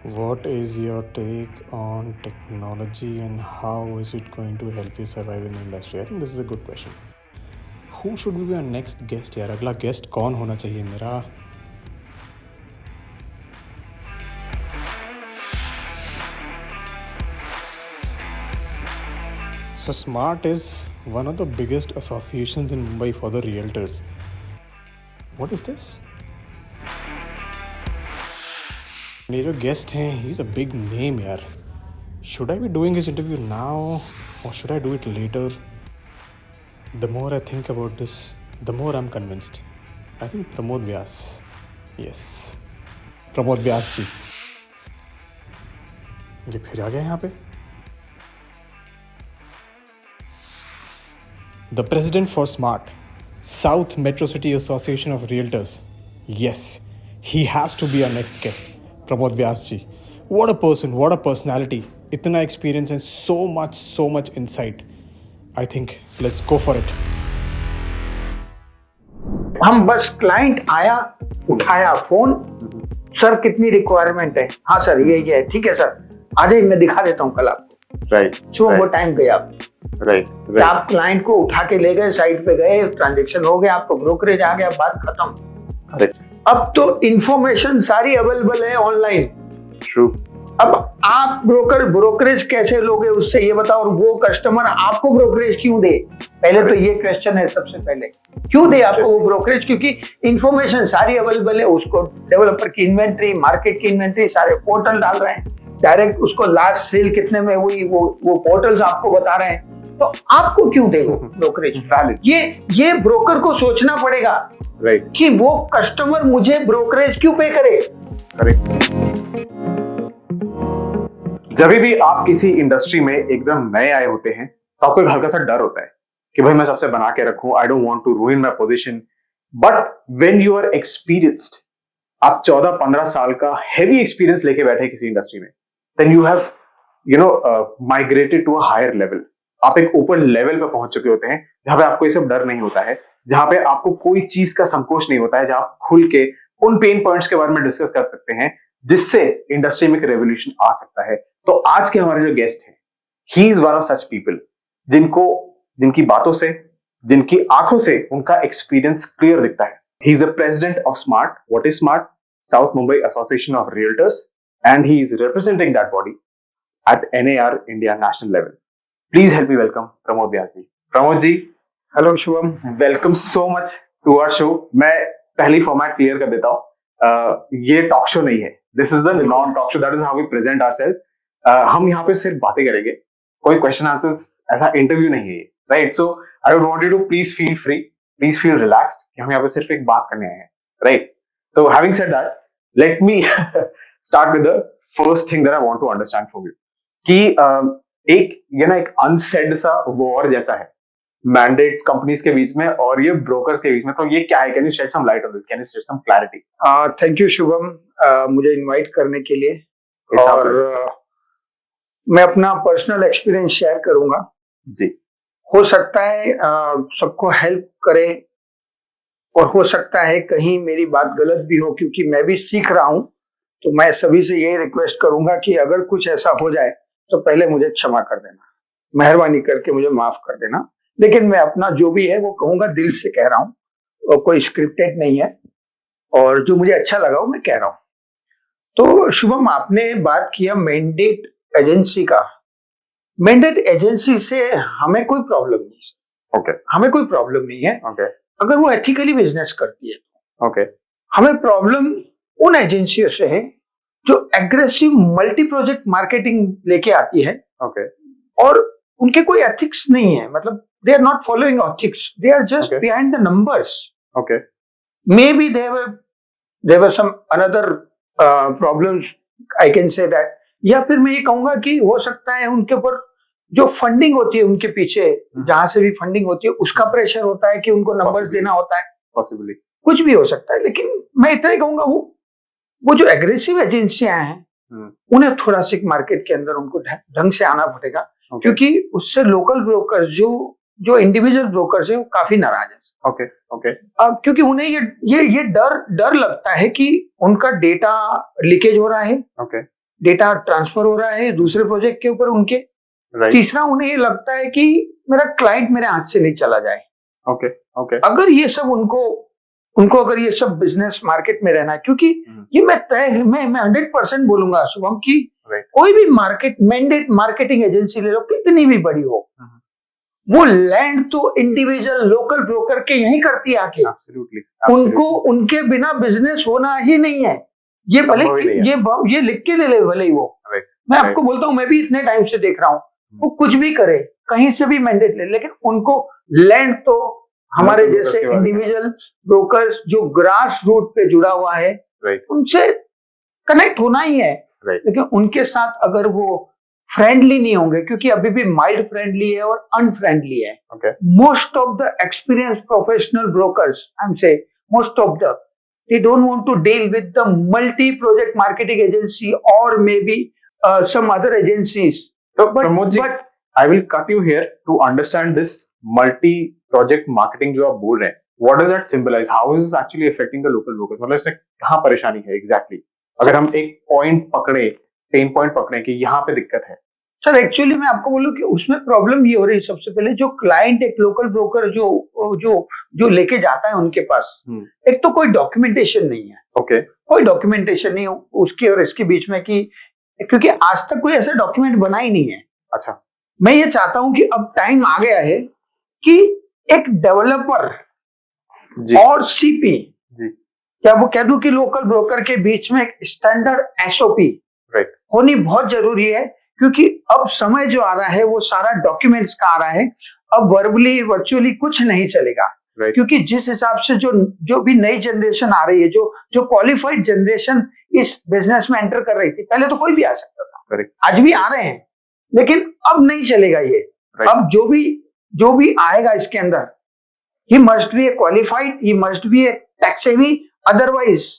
What is your take on technology and how is it going to help you survive in the industry? I think this is a good question. Who should be our next guest यार? अगला guest कौन होना चाहिए मेरा? So Smart is one of the biggest associations in Mumbai for the realtors. What is this? मेरे जो guest हैं, he's a big name यार. Should I be doing his interview now or should I do it later? The more I think about this, the more I'm convinced. I think Pramod Vyas. Yes. Pramod Vyas जी. ये फिर आ गया यहाँ पे. The president for SMART, South Metro City Association of Realtors. Yes, he has to be our next guest. Pramod Vyas ji. What a person, what a personality. Itna experience and so much insight. I think let's go for it. हम बस client आया, उठाया phone, sir कितनी requirement है? हाँ sir ये है, ठीक है सर, आ जाइए मैं दिखा देता हूँ कल आपको. राइट. वो टाइम गया. राइट. आप क्लाइंट को उठा के ले गए, साइट पे गए, ट्रांजेक्शन हो गया, आपको ब्रोकरेज आ गया, बात खत्म. करेक्ट. अब तो इंफॉर्मेशन सारी अवेलेबल है ऑनलाइन. ट्रू. अब आप ब्रोकरेज कैसे लोगे उससे ये बताओ, और वो कस्टमर आपको ब्रोकरेज क्यों दे? पहले तो ये क्वेश्चन है सबसे पहले, क्यों दे आपको वो ब्रोकरेज? क्योंकि इंफॉर्मेशन सारी अवेलेबल है. उसको डेवलपर की इन्वेंट्री, मार्केट की इन्वेंट्री सारे पोर्टल डाल रहे हैं, डायरेक्ट उसको लास्ट सेल कितने में हुई वो पोर्टल्स आपको बता रहे हैं. तो आपको क्यों दे वो ब्रोकरेज? ये ब्रोकर को सोचना पड़ेगा, राइट, कि वो कस्टमर मुझे ब्रोकरेज क्यों पे करे. करेक्ट. जब भी आप किसी इंडस्ट्री में एकदम नए आए होते हैं तो आपको एक हल्का सा डर होता है कि भाई मैं सबसे बना के रखूं, I don't want to ruin my position. But when you are experienced, आप 14-15 साल का हैवी एक्सपीरियंस लेके बैठे किसी इंडस्ट्री में, then you have migrated to a higher level. आप एक ओपन लेवल पे पहुंच चुके होते हैं जहां पे आपको ये सब डर नहीं होता है, जहां पे आपको कोई चीज का संकोच नहीं होता है, जहां आप खुल के उन पेन पॉइंट्स के बारे में डिस्कस कर सकते हैं जिससे इंडस्ट्री में एक रेवोल्यूशन आ सकता है. तो आज के हमारे जो गेस्ट हैं, he is one of such people जिनकी बातों से, जिनकी आंखों से उनका एक्सपीरियंस क्लियर दिखता है. He is the president of smart. What is smart? South Mumbai association of realtors, and he is representing that body at NAR India national level. Please help me welcome Pramod Vyas ji. Pramod ji, hello Shubham, welcome so much to our show. मैं पहली format clear कर देता हूँ. ये talk show नहीं है. This is the non-talk show. That is how we present ourselves. हम यहाँ पे सिर्फ बातें करेंगे. कोई क्वेश्चन आंसर्स, ऐसा इंटरव्यू नहीं है, right? So I would want you to please feel free, please feel relaxed कि हम यहाँ पे सिर्फ एक बात करने आए हैं, right? So having said that, let me start with the first thing that I want to understand from you. कि एक अनसेड सा वॉर जैसा है मैंडेट कंपनीज के बीच में और ये ब्रोकर्स के बीच में. तो ये क्या है? Can you shed some light on this? Can you shed some clarity? Thank you Shubham, मुझे इनवाइट करने के लिए. और मैं अपना पर्सनल एक्सपीरियंस शेयर करूंगा जी. हो सकता है सबको हेल्प करे, और हो सकता है कहीं मेरी बात गलत भी हो, क्योंकि मैं भी सीख रहा हूं. तो मैं सभी से यही रिक्वेस्ट करूंगा कि अगर कुछ ऐसा हो जाए तो पहले मुझे क्षमा कर देना, मेहरबानी करके मुझे माफ कर देना. लेकिन मैं अपना जो भी है वो कहूंगा, दिल से कह रहा हूँ, और कोई स्क्रिप्टेड नहीं है, और जो मुझे अच्छा लगा वो मैं कह रहा हूँ. तो शुभम, आपने बात किया मैंडेट एजेंसी का. मैंडेट एजेंसी से हमें कोई प्रॉब्लम नहीं. ओके. हमें कोई प्रॉब्लम नहीं है ओके. अगर वो एथिकली बिजनेस करती है. ओके. हमें प्रॉब्लम उन एजेंसियों से है जो एग्रेसिव मल्टी प्रोजेक्ट मार्केटिंग लेके आती है. ओके. और उनके कोई एथिक्स नहीं है, मतलब they are not following ethics, they are just behind the numbers. Okay. May be there were some another problems, I can say that. या फिर मैं ये कहूंगा कि हो सकता है उनके ऊपर जो फंडिंग होती है, उनके पीछे जहां से भी फंडिंग होती है उसका प्रेशर होता है कि उनको नंबर्स देना होता है. पॉसिबली कुछ भी हो सकता है. लेकिन मैं इतना ही कहूंगा, वो जो एग्रेसिव एजेंसियां हैं उन्हें थोड़ा सा मार्केट के अंदर उनको ढंग से आना पड़ेगा. क्योंकि उससे लोकल ब्रोकर जो इंडिविजुअल ब्रोकर्स है वो काफी नाराज है. ओके. ओके. क्योंकि उन्हें ये डर लगता है कि उनका डेटा लीकेज हो रहा है. ओके. डेटा ट्रांसफर हो रहा है दूसरे प्रोजेक्ट के ऊपर उनके। राइट, तीसरा, उन्हें ये लगता है कि मेरा क्लाइंट मेरे हाथ से नहीं चला जाए। ओके, ओके, अगर ये सब उनको अगर ये सब बिजनेस मार्केट में रहना है, क्योंकि ये मैं 100% बोलूंगा शुभम की Right. कोई भी मार्केटिंग एजेंसी ले लो, कितनी भी बड़ी हो, वो लैंड तो इंडिविजुअल लोकल ब्रोकर के यही करती है आके। एब्सोल्युटली, उनको उनके बिना बिजनेस होना ही नहीं है। ये भले संभव ही नहीं है। ये लिख के ले ले भले ही वो। Right. मैं आपको बोलता हूँ, मैं भी इतने टाइम से देख रहा हूँ, वो कुछ भी करे, कहीं से भी मैंडेट ले, लेकिन उनको लैंड तो हमारे Local जैसे brokers के बारे में। इंडिविजुअल ब्रोकर्स जो ग्रास रूट पे जुड़ा हुआ है, राइट, उनसे कनेक्ट होना ही है। राइट, लेकिन उनके साथ अगर वो फ्रेंडली नहीं होंगे, क्योंकि अभी भी माइल्ड फ्रेंडली है और अनफ्रेंडली है। Okay, most of the experience professional brokers, I am say most of the, they don't want to deal with the multi project marketing agency or maybe some other agencies. तो Pramod ji, I will cut you here to understand this multi-project marketing जो आप बोल रहे हैं. What does that symbolize? How is this actually affecting the local brokers? मतलब इसमें कहाँ परेशानी है exactly? अगर हम एक पॉइंट पकड़े, पेन पॉइंट पकड़े कि यहाँ पे दिक्कत है. सर एक्चुअली मैं आपको बोलूं कि उसमें प्रॉब्लम ये हो रही है, सबसे पहले जो क्लाइंट एक लोकल ब्रोकर जो लेके जाता है उनके पास, एक तो कोई डॉक्यूमेंटेशन नहीं है. ओके, कोई डॉक्यूमेंटेशन नहीं उसके और इसके बीच में, कि क्योंकि आज तक कोई ऐसा डॉक्यूमेंट बना ही नहीं है. अच्छा, मैं ये चाहता हूं कि अब टाइम आ गया है कि एक डेवलपर और सीपी, क्या वो कह दूं कि लोकल ब्रोकर के बीच में एक स्टैंडर्ड एसओपी होनी बहुत जरूरी है. क्योंकि अब समय जो आ रहा है वो सारा डॉक्यूमेंट्स का आ रहा है. अब वर्बली वर्चुअली कुछ नहीं चलेगा. क्योंकि जिस हिसाब से जो भी नई जनरेशन आ रही है, जो क्वालिफाइड जनरेशन इस बिजनेस में एंटर कर रही थी, पहले तो कोई भी आ सकता था, आज भी आ रहे हैं, लेकिन अब नहीं चलेगा ये. अब जो भी आएगा इसके अंदर, he must be A qualified, he must be A tax सेवी, अदरवाइज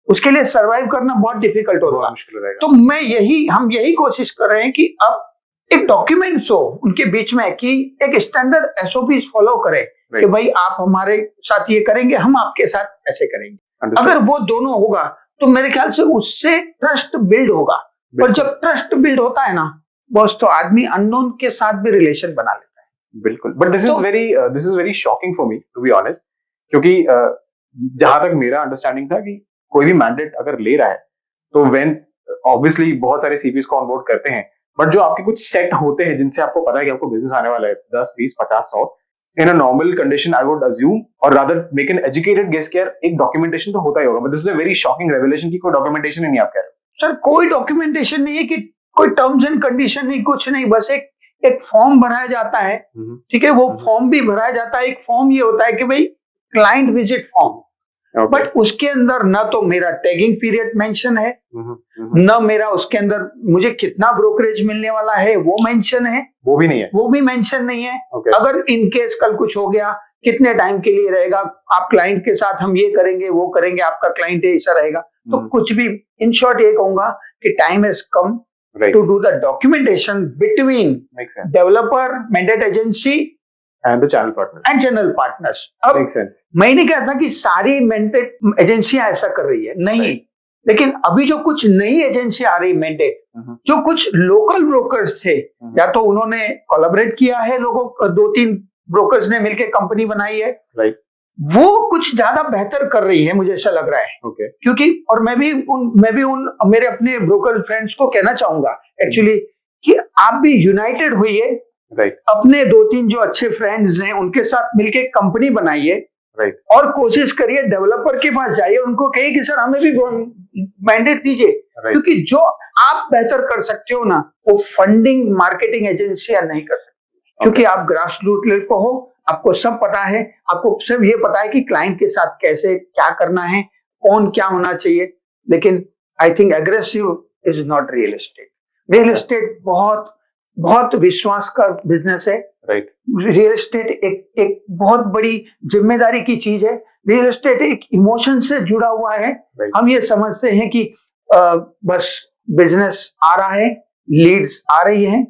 उसके लिए सरवाइव करना बहुत डिफिकल्ट होगा. तो हम यही कोशिश कर रहे हैं कि अब एक डॉक्यूमेंट्स हो उनके बीच में, कि एक स्टैंडर्ड एसओपी फॉलो करें कि भाई आप हमारे साथ ये करेंगे, हम आपके साथ ऐसे करेंगे. अगर वो दोनों होगा तो मेरे ख्याल से उससे ट्रस्ट बिल्ड होगा. और जब ट्रस्ट बिल्ड होता है ना बॉस, तो आदमी अननोन के साथ भी रिलेशन बना लेता है. बिल्कुल. But this is very shocking for me to be honest, क्योंकि जहां तक मेरा अंडरस्टैंडिंग था कि कोई भी मैंडेट अगर ले रहा है तो व्हेन ऑब्वियसली बहुत सारे सीपीज को ऑनबोर्ड करते हैं, बट जो आपके कुछ सेट होते हैं जिनसे आपको पता है कि आपको बिजनेस आने वाला है 10, 20, 50, 100, in a normal condition I would assume or rather make an educated guess care, एक डॉक्यूमेंटेशन तो होता ही होगा. But this is a very shocking revelation कि कोई डॉक्यूमेंटेशन ही नहीं आप कह रहे. सर कोई डॉक्यूमेंटेशन नहीं है, कि कोई टर्म्स एंड कंडीशन नहीं, कुछ नहीं. बस एक फॉर्म भराया जाता है, ठीक है, वो फॉर्म भी भराया जाता है. एक फॉर्म ये होता है कि भाई क्लाइंट विजिट फॉर्म, बट उसके अंदर ना तो मेरा टैगिंग पीरियड मेंशन है, न मेरा उसके अंदर मुझे कितना ब्रोकरेज मिलने वाला है वो मेंशन है, वो भी मेंशन नहीं है. अगर इन केस कल कुछ हो गया, कितने टाइम के लिए रहेगा, आप क्लाइंट के साथ हम ये करेंगे वो करेंगे, आपका क्लाइंट ऐसा रहेगा, तो कुछ भी. इन शॉर्ट ये कहूंगा कि time has come to do the documentation between developer, mandate agency and the channel partners. अब मैं नहीं कहता कि सारी मैंडेट एजेंसियां ऐसा कर रही है, नहीं. लेकिन अभी जो कुछ नई एजेंसी आ रही मैंडेट, जो कुछ लोकल ब्रोकर्स थे, या तो उन्होंने कोलैबोरेट किया है, लोगों 2-3 ब्रोकर्स ने मिलकर कंपनी बनाई है, वो कुछ ज्यादा बेहतर कर रही है, मुझे ऐसा लग रहा है. क्योंकि और मैं भी उन मेरे अपने ब्रोकर फ्रेंड्स को कहना चाहूंगा एक्चुअली कि आप भी यूनाइटेड होइए, अपने 2-3 जो अच्छे फ्रेंड्स हैं उनके साथ मिलके कंपनी बनाइए, और कोशिश करिए डेवलपर के पास जाइए, उनको कहिए कि सर हमें भी मैंडेट दीजिए. क्योंकि जो आप बेहतर कर सकते हो ना, वो फंडिंग मार्केटिंग एजेंसियां नहीं कर सकती. क्योंकि आप ग्रास रूट लेवल को हो, आपको सब पता है, आपको सब ये पता है कि क्लाइंट के साथ कैसे क्या करना है, कौन क्या होना चाहिए. लेकिन I think aggressive is not real estate. Real estate बहुत विश्वास का बिजनेस है. रियल एस्टेट एक बहुत बड़ी जिम्मेदारी की चीज है. रियल एस्टेट एक इमोशन से जुड़ा हुआ है. हम ये समझते हैं कि बस बिजनेस आ रहा है, लीड्स आ रही हैं,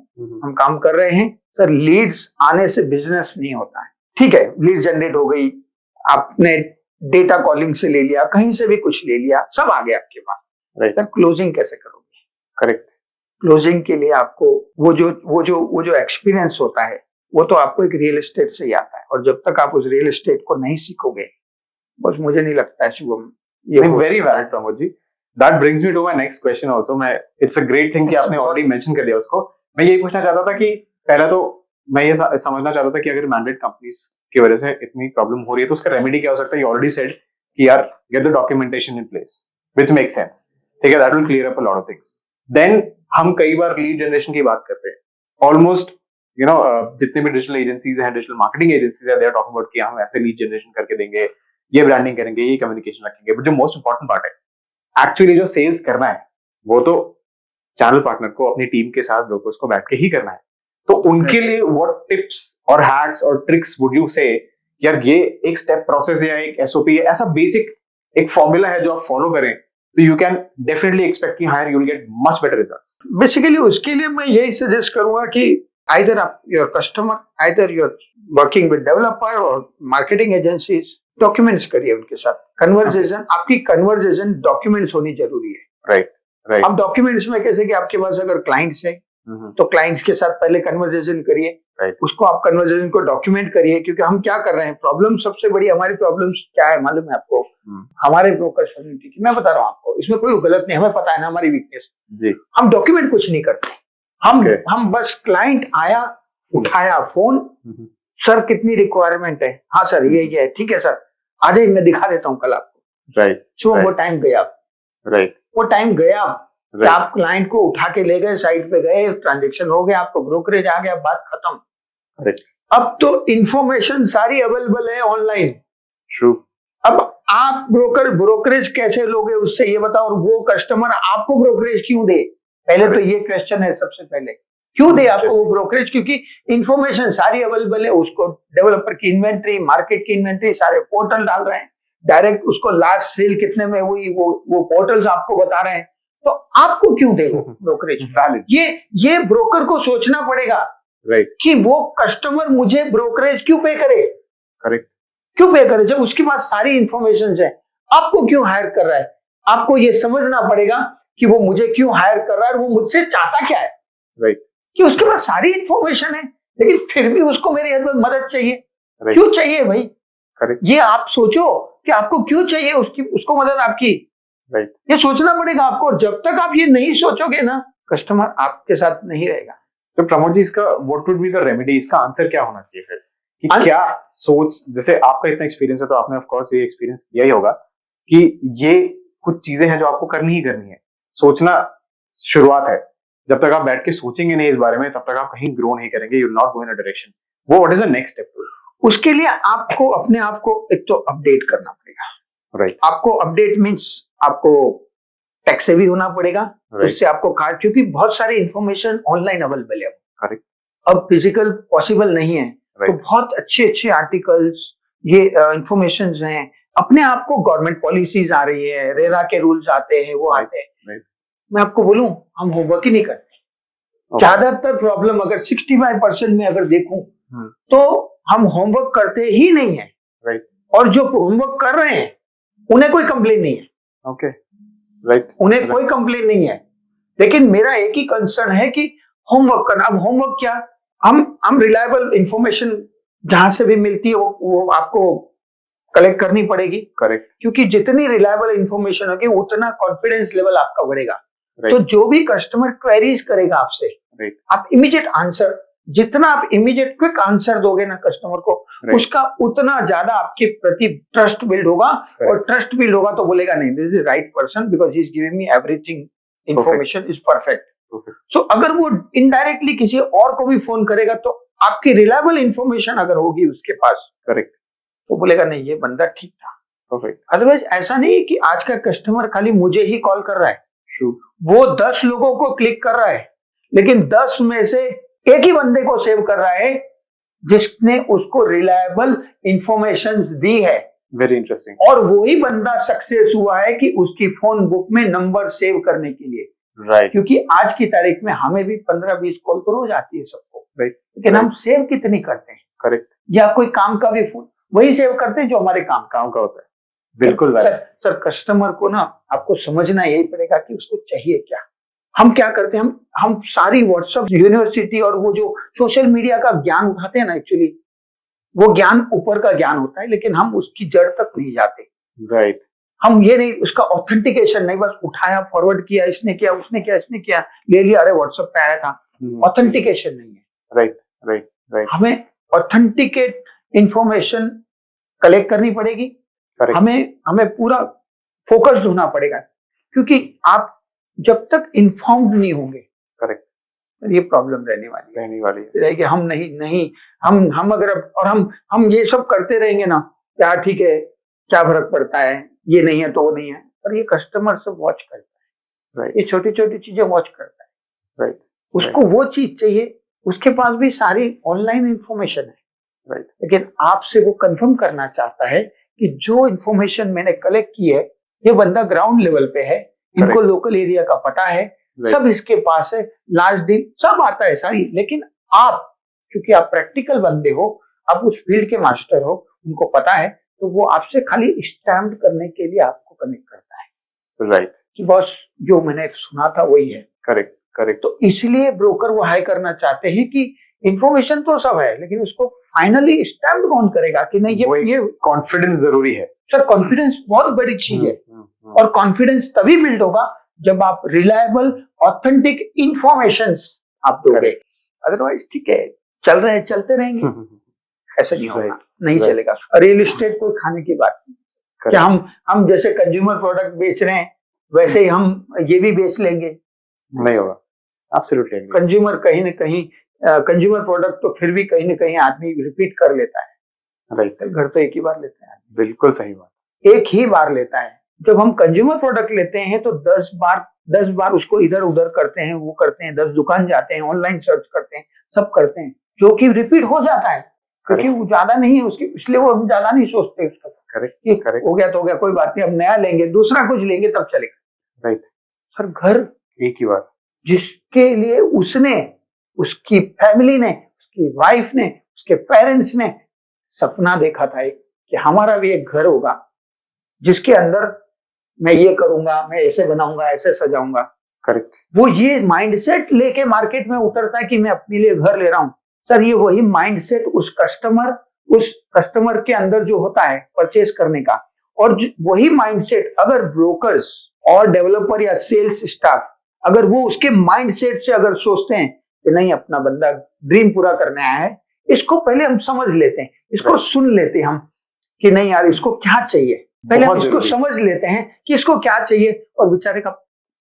हम काम कर रहे हैं. सर लीड्स आने से बिजनेस नहीं होता है. ठीक है, लीड जनरेट हो गई, आपने डेटा कॉलिंग से ले लिया, कहीं से भी कुछ ले लिया, सब आ गया आपके पास. सर क्लोजिंग कैसे करोगे? करेक्ट। क्लोजिंग के लिए आपको वो जो एक्सपीरियंस होता है वो तो आपको एक रियल एस्टेट से ही आता है, और जब तक आप उस रियल एस्टेट को नहीं सीखोगे, बस मुझे नहीं लगता है शुभम ये very valid Pramod ji. That brings me to my next question also. मैं इट्स अ ग्रेट थिंग कि आपने ऑलरेडी मेंशन कर दिया उसको। मैं यही पूछना चाहता था कि पहला तो मैं ये समझना चाहता था कि अगर मैंडेट कंपनीज की वजह से इतनी प्रॉब्लम हो रही है तो उसका रेमेडी क्या हो सकता है। यू ऑलरेडी सेड कि यार get the documentation in place which makes sense, ठीक है, that will clear up a lot of things. Then हम कई बार लीड जनरेशन की बात करते हैं, ऑलमोस्ट यू नो जितने भी डिजिटल एजेंसीज हैं, डिजिटल मार्केटिंग एजेंसीज है, दे आर टॉकिंग अबाउट कि हम ऐसे लीड जनरेशन करके देंगे, ये ब्रांडिंग करेंगे, ये कम्युनिकेशन रखेंगे, बट जो मोस्ट इंपॉर्टेंट पार्ट है एक्चुअली जो सेल्स करना है वो तो चैनल पार्टनर को अपनी टीम के साथ ब्रोकर्स को बैठ के ही करना है। तो उनके लिए व्हाट टिप्स और हैक्स और ट्रिक्स वुड यू से, यार ये एक स्टेप प्रोसेस या एक एसओपी है, ऐसा बेसिक एक फॉर्मूला है जो आप फॉलो करें तो यू कैन डेफिनेटली एक्सपेक्ट कि higher you will get much better results. Basically उसके लिए मैं यही सजेस्ट करूंगा कि आइदर आप your customer, either you're working with developer और मार्केटिंग एजेंसीज, डॉक्यूमेंट्स करिए उनके साथ कन्वर्सेशन। आपकी कन्वर्सेशन डॉक्यूमेंट्स होनी जरूरी है। Right right. अब डॉक्यूमेंट्स में कैसे कि आपके पास अगर क्लाइंट्स है तो क्लाइंट्स के साथ पहले कन्वर्सेशन करिए, उसको आप कन्वर्सेशन को डॉक्यूमेंट करिए, क्योंकि हम क्या कर रहे हैं, प्रॉब्लम सबसे बड़ी हमारी प्रॉब्लम क्या है मालूम है आपको? हमारे ब्रोकर कम्युनिटी की मैं बता रहा हूँ आपको, इसमें कोई गलत नहीं, हमें पता है ना हमारी वीकनेस जी। हम डॉक्यूमेंट कुछ नहीं करते, हम बस क्लाइंट आया, उठाया फोन, सर कितनी रिक्वायरमेंट है, हाँ सर ये है, ठीक है सर आ जाइए मैं दिखा देता हूँ कल आपको। राइट। वो टाइम गया। राइट। वो टाइम गया। आप क्लाइंट को उठा के ले गए, साइट पे गए, ट्रांजेक्शन हो गया, आपको ब्रोकरेज आ गया, बात खत्म। अब तो इंफॉर्मेशन सारी अवेलेबल है ऑनलाइन। ट्रू। अब आप ब्रोकरेज कैसे लोगे उससे, ये बताओ, और वो कस्टमर आपको ब्रोकरेज क्यों दे? पहले तो ये क्वेश्चन है सबसे पहले, क्यों दे आपको वो ब्रोकरेज? क्योंकि इंफॉर्मेशन सारी अवेलेबल है, उसको डेवलपर की इन्वेंट्री, मार्केट की इन्वेंट्री सारे पोर्टल डाल रहे हैं, डायरेक्ट उसको लास्ट सेल कितने में हुई वो पोर्टल्स आपको बता रहे हैं, तो आपको क्यों दे ब्रोकरेज? ये ब्रोकर को सोचना पड़ेगा, राइट, कि वो कस्टमर मुझे ब्रोकरेज क्यों पे करे? करेक्ट। क्यों पे करे जब उसके पास सारी इंफॉर्मेशन है? आपको क्यों हायर कर रहा है? आपको ये समझना पड़ेगा कि वो मुझे क्यों हायर कर रहा है, वो मुझसे चाहता क्या है, राइट, कि उसके पास सारी इंफॉर्मेशन है लेकिन फिर भी उसको मेरी मदद चाहिए। क्यों चाहिए भाई? करेक्ट। ये आप सोचो कि आपको क्यों चाहिए उसको मदद आपकी, राइट, ये सोचना पड़ेगा आपको। और जब तक आप ये नहीं सोचोगे ना, कस्टमर आपके साथ नहीं रहेगा। तो प्रमोद जी, इसका what would be the remedy? इसका आंसर क्या होना चाहिए फिर? कि क्या सोच, जैसे आपका इतना एक्सपीरियंस है तो आपने ऑफ कोर्स ये एक्सपीरियंस किया ही होगा कि ये कुछ चीजें हैं जो आपको करनी ही करनी है। सोचना शुरुआत है, जब तक आप बैठ के सोचेंगे नहीं इस बारे में तब तक आप कहीं ग्रो नहीं करेंगे, you will not go in a direction. वो what is the next step? उसके लिए आपको अपने आप को एक तो अपडेट करना पड़ेगा, राइट। आपको अपडेट मींस आपको टेक सेवी होना पड़ेगा, उससे आपको क्योंकि बहुत सारी इंफॉर्मेशन ऑनलाइन अवेलेबल है, करेक्ट। अब फिजिकल पॉसिबल नहीं है, तो बहुत अच्छे आर्टिकल्स, ये इंफॉर्मेशन हैं। अपने आप को गवर्नमेंट पॉलिसीज आ रही है, रेरा के रूल्स आते हैं, वो आते हैं। मैं आपको बोलूं, हम होमवर्क ही नहीं करते। ज्यादातर प्रॉब्लम अगर 65% में अगर देखूं तो हम होमवर्क करते ही नहीं है, राइट। और जो होमवर्क कर रहे हैं उन्हें कोई कंप्लेन नहीं है, ओके, राइट, उन्हें कोई कंप्लेन नहीं है। लेकिन मेरा एक ही कंसर्न है कि होमवर्क करना। अब होमवर्क क्या, हम रिलायबल इंफॉर्मेशन जहां से भी मिलती है वो आपको कलेक्ट करनी पड़ेगी, करेक्ट, क्योंकि जितनी रिलायबल इंफॉर्मेशन होगी उतना कॉन्फिडेंस लेवल आपका बढ़ेगा। तो जो भी कस्टमर क्वेरीज करेगा आपसे, आप इमीडिएट आंसर, जितना आप इमीडिएट क्विक आंसर दोगे ना कस्टमर को, उसका उतना ज्यादा आपके प्रति ट्रस्ट बिल्ड होगा। और ट्रस्ट बिल्ड होगा तो बोलेगा नहीं, this is right person because he is giving me everything, information is perfect. So अगर वो इनडायरेक्टली किसी और को भी फोन करेगा तो आपकी रिलायबल इंफॉर्मेशन अगर होगी उसके पास, करेक्ट, तो बोलेगा नहीं ये बंदा ठीक था, परफेक्ट। अदरवाइज ऐसा नहीं कि आज का कस्टमर खाली मुझे ही कॉल कर रहा है, वो 10 लोगों को क्लिक कर रहा है, लेकिन 10 में से एक ही बंदे को सेव कर रहा है जिसने उसको रिलायबल इंफॉर्मेशन दी है। Very interesting. और वही बंदा सक्सेस हुआ है कि उसकी फोन बुक में नंबर सेव करने के लिए, राइट, क्योंकि आज की तारीख में हमें भी 15-20 कॉल तो रोज आती है सबको, राइट, लेकिन हम सेव कितनी करते हैं, करेक्ट। या कोई काम का भी फोन वही सेव करते हैं जो हमारे काम का होता है। बिल्कुल सर, कस्टमर को ना आपको समझना यही पड़ेगा कि उसको चाहिए क्या, हम क्या करते हैं, हम सारी व्हाट्सएप यूनिवर्सिटी और वो जो सोशल मीडिया का ज्ञान उठाते हैं ना, एक्चुअली वो ज्ञान ऊपर का ज्ञान होता है, लेकिन हम उसकी जड़ तक नहीं जाते। राइट। हम ये नहीं, उसका ऑथेंटिकेशन नहीं, बस उठाया, फॉरवर्ड किया, इसने किया, उसने किया, इसने किया, ले लिया, अरे व्हाट्सएप पे आया था, ऑथेंटिकेशन नहीं है। Right right right. हमें ऑथेंटिकेट इंफॉर्मेशन कलेक्ट करनी पड़ेगी। करेक्ट। हमें पूरा फोकस्ड होना पड़ेगा, क्योंकि आप जब तक इन्फॉर्म्ड नहीं होंगे, करेक्ट, ये प्रॉब्लम रहने वाली है कि हम नहीं हम अगर और हम ये सब करते रहेंगे ना, क्या ठीक है, क्या फर्क पड़ता है, ये नहीं है तो वो नहीं है, पर ये कस्टमर सब वॉच करता है। राइट। ये छोटी छोटी चीजें वॉच करता है। राइट। उसको वो चीज चाहिए, उसके पास भी सारी ऑनलाइन इंफॉर्मेशन है। राइट। लेकिन आपसे वो कंफर्म करना चाहता है कि जो इंफॉर्मेशन मैंने कलेक्ट की है, ये बंदा ग्राउंड लेवल पे है, इनको लोकल एरिया का पता है, सब इसके पास है, लास्ट डील सब आता है सारी। लेकिन आप, क्योंकि आप प्रैक्टिकल बंदे हो, आप उस फील्ड के मास्टर हो, उनको पता है, तो वो आपसे खाली स्टैम्प करने के लिए आपको कनेक्ट करता है। राइट। कि बॉस जो मैंने सुना था वही है। Correct correct. तो इसलिए ब्रोकर वो हाई करना चाहते हैं कि इंफॉर्मेशन तो सब है, लेकिन उसको फाइनली स्टैम्प कौन करेगा कि नहीं, ये कॉन्फिडेंस जरूरी है सर। कॉन्फिडेंस बहुत बड़ी चीज है, और कॉन्फिडेंस तभी बिल्ड होगा जब आप रिलायबल ऑथेंटिक इंफॉर्मेशन आप दोगे। अदरवाइज ठीक है, चल रहे हैं, चलते रहेंगे, ऐसा नहीं होगा, नहीं चलेगा। रियल एस्टेट कोई खाने की बात नहीं। क्या हम जैसे कंज्यूमर प्रोडक्ट बेच रहे हैं, वैसे ही हम ये भी बेच लेंगे? नहीं होगा। एब्सोल्युटली। कंज्यूमर कहीं ना कहीं, कंज्यूमर प्रोडक्ट तो फिर भी कहीं ना कहीं आदमी रिपीट कर लेता है। राइट। घर तो एक ही बार लेता है। बिल्कुल सही बात, एक ही बार लेता है। जब हम कंज्यूमर प्रोडक्ट लेते हैं तो 10 बार उसको इधर उधर करते हैं, वो करते हैं, 10 दुकान जाते हैं, ऑनलाइन सर्च करते हैं, सब करते हैं, जो कि रिपीट हो जाता है, क्योंकि वो ज्यादा नहीं है उसकी, इसलिए वो हम ज्यादा नहीं सोचते उसका। Correct correct. हो गया तो हो गया, कोई बात नहीं, अब नया लेंगे, दूसरा कुछ लेंगे तब चलेगा। राइट। सर घर एक ही बार, जिसके लिए उसने, उसकी फैमिली ने, उसकी वाइफ ने, उसके पेरेंट्स ने सपना देखा था कि हमारा भी एक घर होगा जिसके अंदर मैं ये करूंगा, मैं ऐसे बनाऊंगा, ऐसे सजाऊंगा। करेक्ट। वो ये माइंडसेट लेके मार्केट में उतरता है कि मैं अपने लिए घर ले रहा हूं। सर ये वही माइंडसेट उस कस्टमर के अंदर जो होता है परचेस करने का, और वही माइंडसेट अगर ब्रोकर्स और डेवलपर या सेल्स स्टाफ अगर वो उसके माइंडसेट से अगर सोचते हैं कि नहीं, अपना बंदा ड्रीम पूरा करने आया है, इसको पहले हम समझ लेते हैं, इसको सुन लेते हैं हम कि नहीं यार इसको क्या चाहिए, पहले हम इसको समझ लेते हैं कि इसको क्या चाहिए। और बेचारे का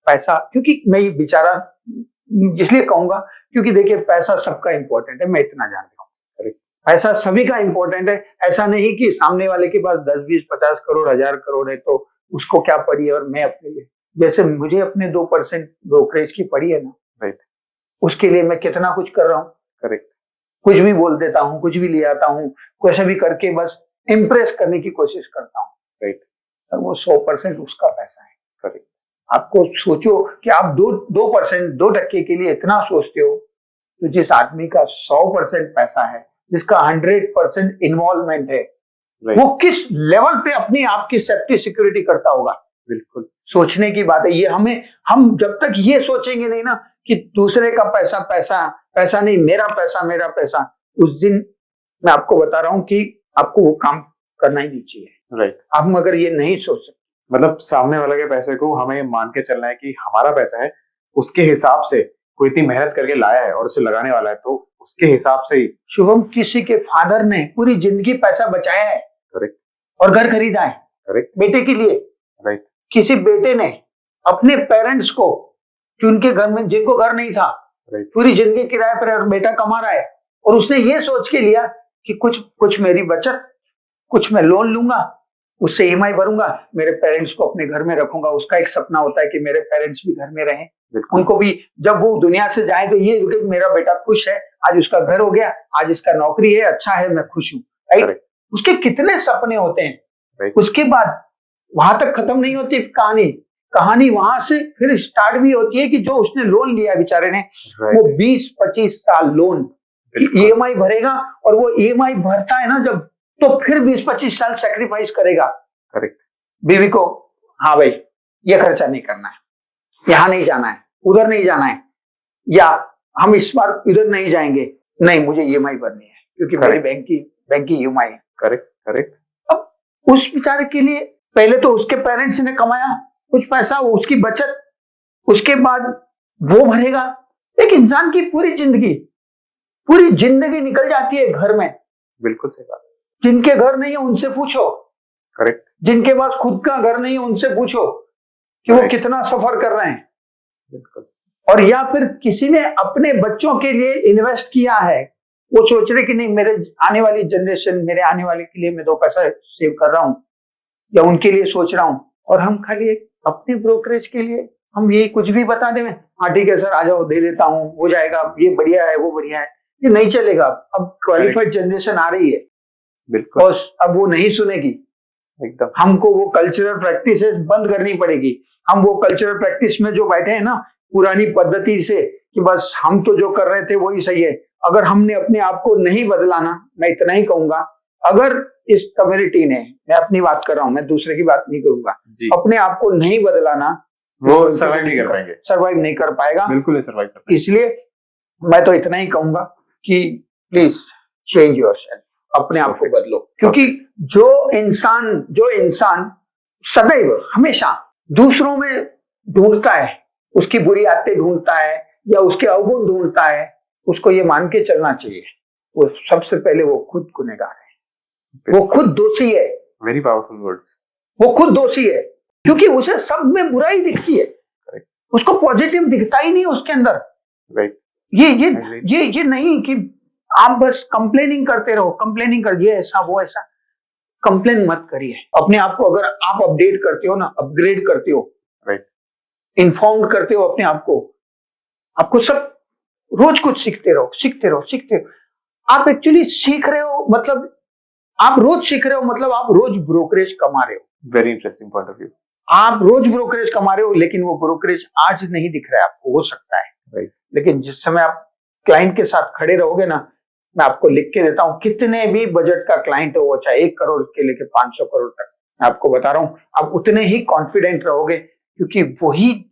पैसा, क्योंकि मैं ये बेचारा इसलिए कहूंगा क्योंकि देखिए पैसा सबका इंपॉर्टेंट है, मैं इतना जानता हूँ, पैसा सभी का इंपॉर्टेंट है। ऐसा नहीं कि सामने वाले के पास 10, 20, 50 करोड़, 1000 करोड़ है तो उसको क्या पड़ी है और मैं अपने लिए, जैसे मुझे अपने 2% ब्रोकरेज की पड़ी है ना, राइट, उसके लिए मैं कितना कुछ कर रहा हूँ। करेक्ट। कुछ भी बोल देता हूँ, कुछ भी ले आता हूँ, कुछ भी करके बस इम्प्रेस करने की कोशिश करता हूँ। राइट। वो 100% उसका पैसा है। करेक्ट। आपको सोचो कि आप 2% 2% के लिए इतना सोचते हो, तो जिस आदमी का 100% पैसा है, जिसका 100% इन्वॉल्वमेंट है, वो किस लेवल पे अपनी आपकी सेफ्टी सिक्योरिटी करता होगा। बिल्कुल सोचने की बात है ये। हम जब तक ये सोचेंगे नहीं ना कि दूसरे का पैसा पैसा पैसा नहीं, मेरा पैसा, उस दिन मैं आपको बता रहा हूं कि आपको वो काम करना ही नहीं चाहिए। राइट। आप अगर ये नहीं सोच सकते, मतलब सामने वाले के पैसे को हमें मान के चलना है कि हमारा पैसा है, उसके हिसाब से कोई इतनी मेहनत करके लाया है और उसे लगाने वाला है, तो उसके हिसाब से ही। शुभम, किसी के फादर ने पूरी जिंदगी पैसा बचाया है, करेक्ट, और घर खरीदा है, करेक्ट, बेटे के लिए। राइट। किसी बेटे ने अपने पेरेंट्स को, जिनके घर में, जिनको घर नहीं था, पूरी जिंदगी किराए पर बेटा कमा रहा है, और उसने ये सोच के लिया कि कुछ मेरी बचत, कुछ मैं लोन लूंगा, उससे ईएमआई भरूंगा, मेरे पेरेंट्स को अपने घर में रखूंगा। उसका एक सपना होता है कि मेरे पेरेंट्स भी घर में रहें, उनको भी जब वो दुनिया से जाए तो ये मेरा बेटा खुश है, आज उसका घर हो गया, आज इसका नौकरी है, अच्छा है, मैं खुश हूँ। राइट। उसके कितने सपने होते हैं। उसके बाद वहां तक खत्म नहीं होती कहानी वहां से फिर स्टार्ट भी होती है कि जो उसने लोन लिया बेचारे ने, वो 20-25 साल लोन ईएमआई भरेगा, और वो ईएमआई भरता है ना जब, तो फिर 20-25 साल सेक्रीफाइस करेगा। करेक्ट। बीवी को, हाँ भाई ये खर्चा नहीं करना है, यहाँ नहीं जाना है, उधर नहीं जाना है, या हम इस बार इधर नहीं जाएंगे, नहीं मुझे ईएमआई भरनी है क्योंकि मेरी बैंक की ईएमआई है। Correct correct. अब उस बेचारे के लिए पहले तो उसके पेरेंट्स ने कमाया कुछ पैसा, उसकी बचत, उसके बाद वो भरेगा। एक इंसान की पूरी जिंदगी निकल जाती है घर में। बिल्कुल सही बात। जिनके घर नहीं है उनसे पूछो, करेक्ट। जिनके पास खुद का घर नहीं है उनसे पूछो कि वो कितना सफर कर रहे हैं। बिल्कुल। और या फिर किसी ने अपने बच्चों के लिए इन्वेस्ट किया है, वो सोच रहे कि नहीं मेरे आने वाली जनरेशन, मेरे आने वाले के लिए मैं 2 पैसा सेव कर रहा हूं या उनके लिए सोच रहा हूं, और हम खाली एक अपने ब्रोकरेज के लिए हम यही कुछ भी बता दें, हाँ ठीक है सर आ जाओ दे देता हूँ, हो जाएगा, ये बढ़िया है वो बढ़िया है। ये नहीं चलेगा। अब क्वालिफाइड जनरेशन आ रही है। बिल्कुल। और अब वो नहीं सुनेगी एकदम। हमको वो कल्चरल प्रैक्टिसेस बंद करनी पड़ेगी। हम वो कल्चरल प्रैक्टिस में जो बैठे हैं ना पुरानी पद्धति से कि बस हम तो जो कर रहे थे वही सही है, अगर हमने अपने आप को नहीं बदलाना, मैं इतना ही कहूंगा, अगर इस कम्युनिटी ने, मैं अपनी बात कर रहा हूं, मैं दूसरे की बात नहीं करूंगा, अपने आप को नहीं बदलाना, वो सर्वाइव नहीं कर पाएंगे, सर्वाइव नहीं कर पाएगा। बिल्कुल नहीं सर्वाइव कर पाएगा। इसलिए मैं तो इतना ही कहूंगा कि प्लीज चेंज योरसेल्फ, अपने आप को बदलो। क्योंकि जो इंसान सदैव हमेशा दूसरों में ढूंढता है, उसकी बुरी आदतें ढूंढता है या उसके अवगुण ढूंढता है, उसको ये मान के चलना चाहिए वो सबसे पहले वो खुद गुनहगार है, वो खुद दोषी है। Very powerful words. वो खुद दोषी है क्योंकि उसे सब में बुराई दिखती है, उसको पॉजिटिव दिखता ही नहीं उसके अंदर। ये नहीं कि आप बस कंप्लेनिंग करते रहो, कंप्लेनिंग कर, ये ऐसा वो ऐसा, कंप्लेन मत करिए। अपने आप को अगर आप अपडेट करते हो ना, अपग्रेड करते हो, इन्फॉर्म करते हो अपने आप को, आपको सब रोज कुछ सीखते रहो। आप एक्चुअली सीख रहे हो, मतलब आप रोज सीख रहे हो, मतलब आप रोज ब्रोकरेज कमा रहे हो। Very interesting point of view. आप रोज ब्रोकरेज कमा रहे हो, लेकिन वो ब्रोकरेज आज नहीं दिख रहा है आपको, हो सकता है, लेकिन जिस समय आप क्लाइंट के साथ खड़े रहोगे ना, मैं आपको लिख के देता हूं, कितने भी बजट का क्लाइंट हो, चाहे 1 करोड़ के लेके 500 करोड़ तक, मैं आपको बता रहा हूं, आप उतने ही कॉन्फिडेंट रहोगे, क्योंकि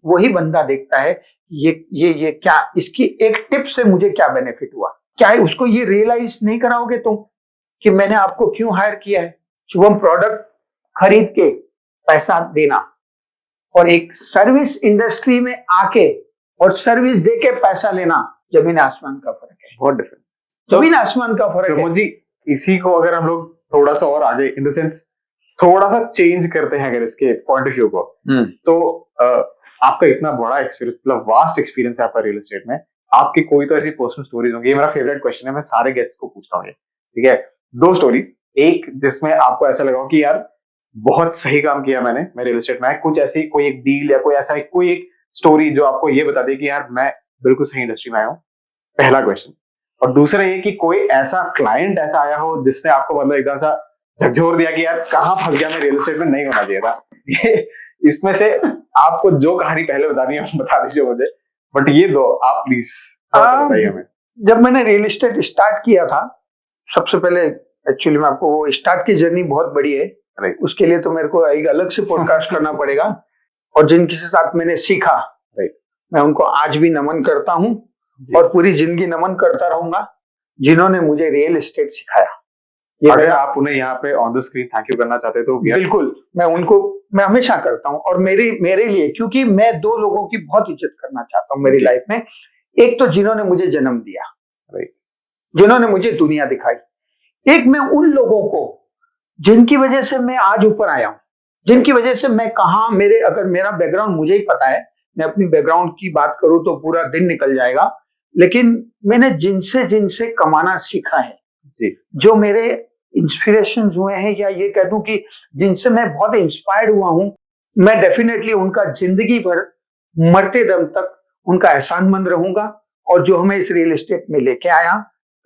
वही बंदा देखता है ये क्या, इसकी एक टिप से मुझे क्या बेनिफिट हुआ, क्या है, उसको ये रियलाइज नहीं कराओगे तुम कि मैंने आपको क्यों हायर किया है। शुभम, प्रोडक्ट खरीद के पैसा देना और एक सर्विस इंडस्ट्री में आके और सर्विस दे के पैसा लेना, जमीन आसमान का फर्क है, बहुत डिफरेंट, जमीन आसमान का फर्क है। जी, इसी को अगर हम लोग थोड़ा सा और आगे इन द सेंस थोड़ा सा चेंज करते हैं अगर इसके पॉइंट ऑफ व्यू को, तो आपका इतना बड़ा एक्सपीरियंस, मतलब वास्ट एक्सपीरियंस है आपका रियल एस्टेट में, आपकी कोई तो ऐसी पर्सनल स्टोरीज होंगी। ये मेरा फेवरेट क्वेश्चन है, मैं सारे गेस्ट्स को पूछता हूँ ये, ठीक है। 2 स्टोरीज, एक जिसमें आपको ऐसा लगा कि यार बहुत सही काम किया मैंने, मैं रियल एस्टेट में, कुछ ऐसी कोई एक डील या कोई ऐसा कोई एक स्टोरी जो आपको ये बता दे कि यार मैं बिल्कुल सही इंडस्ट्री में आया हूँ, पहला क्वेश्चन। और दूसरा ये कि कोई ऐसा क्लाइंट ऐसा आया हो जिसने आपको मतलब एकदम सा झकझोर दिया कि यार कहाँ फंस गया मैं, रियल एस्टेट में नहीं होना चाहिए था। ये इसमें से आपको जो कहानी पहले बतानी है बता दीजिए मुझे, बट ये 2 आप प्लीज बताइए हमें। जब मैंने रियल एस्टेट स्टार्ट किया था, सबसे पहले एक्चुअली मैं आपको, वो स्टार्ट की जर्नी बहुत बड़ी है, उसके लिए तो मेरे को एक अलग से पॉडकास्ट करना पड़ेगा। और जिनके साथ मैंने सीखा, मैं उनको आज भी नमन करता हूँ और पूरी जिंदगी नमन करता रहूंगा, जिन्होंने मुझे रियल एस्टेट सिखाया। अगर आप उन्हें यहाँ पे on the screen thank you करना चाहते तो बिल्कुल, मैं हमेशा करता हूँ। और मेरे लिए, क्योंकि मैं 2 लोगों की बहुत इज्जत करना चाहता हूँ मेरी लाइफ में। एक तो जिन्होंने मुझे जन्म दिया, जिन्होंने मुझे दुनिया दिखाई, एक मैं उन लोगों को जिनकी वजह से मैं आज ऊपर आया हूँ, जिनकी वजह से मैं कहाँ, अगर मेरा बैकग्राउंड मुझे ही पता है, मैं अपनी बैकग्राउंड की बात करूं तो पूरा दिन निकल जाएगा, लेकिन मैंने जिनसे कमाना सीखा है जी, जो मेरे इंस्पिरेशन हुए हैं, या ये कह दूं कि जिनसे मैं बहुत इंस्पायर्ड हुआ हूं, मैं डेफिनेटली उनका जिंदगी भर मरते दम तक उनका एहसानमंद रहूंगा। और जो हमें इस रियल एस्टेट में लेके आया,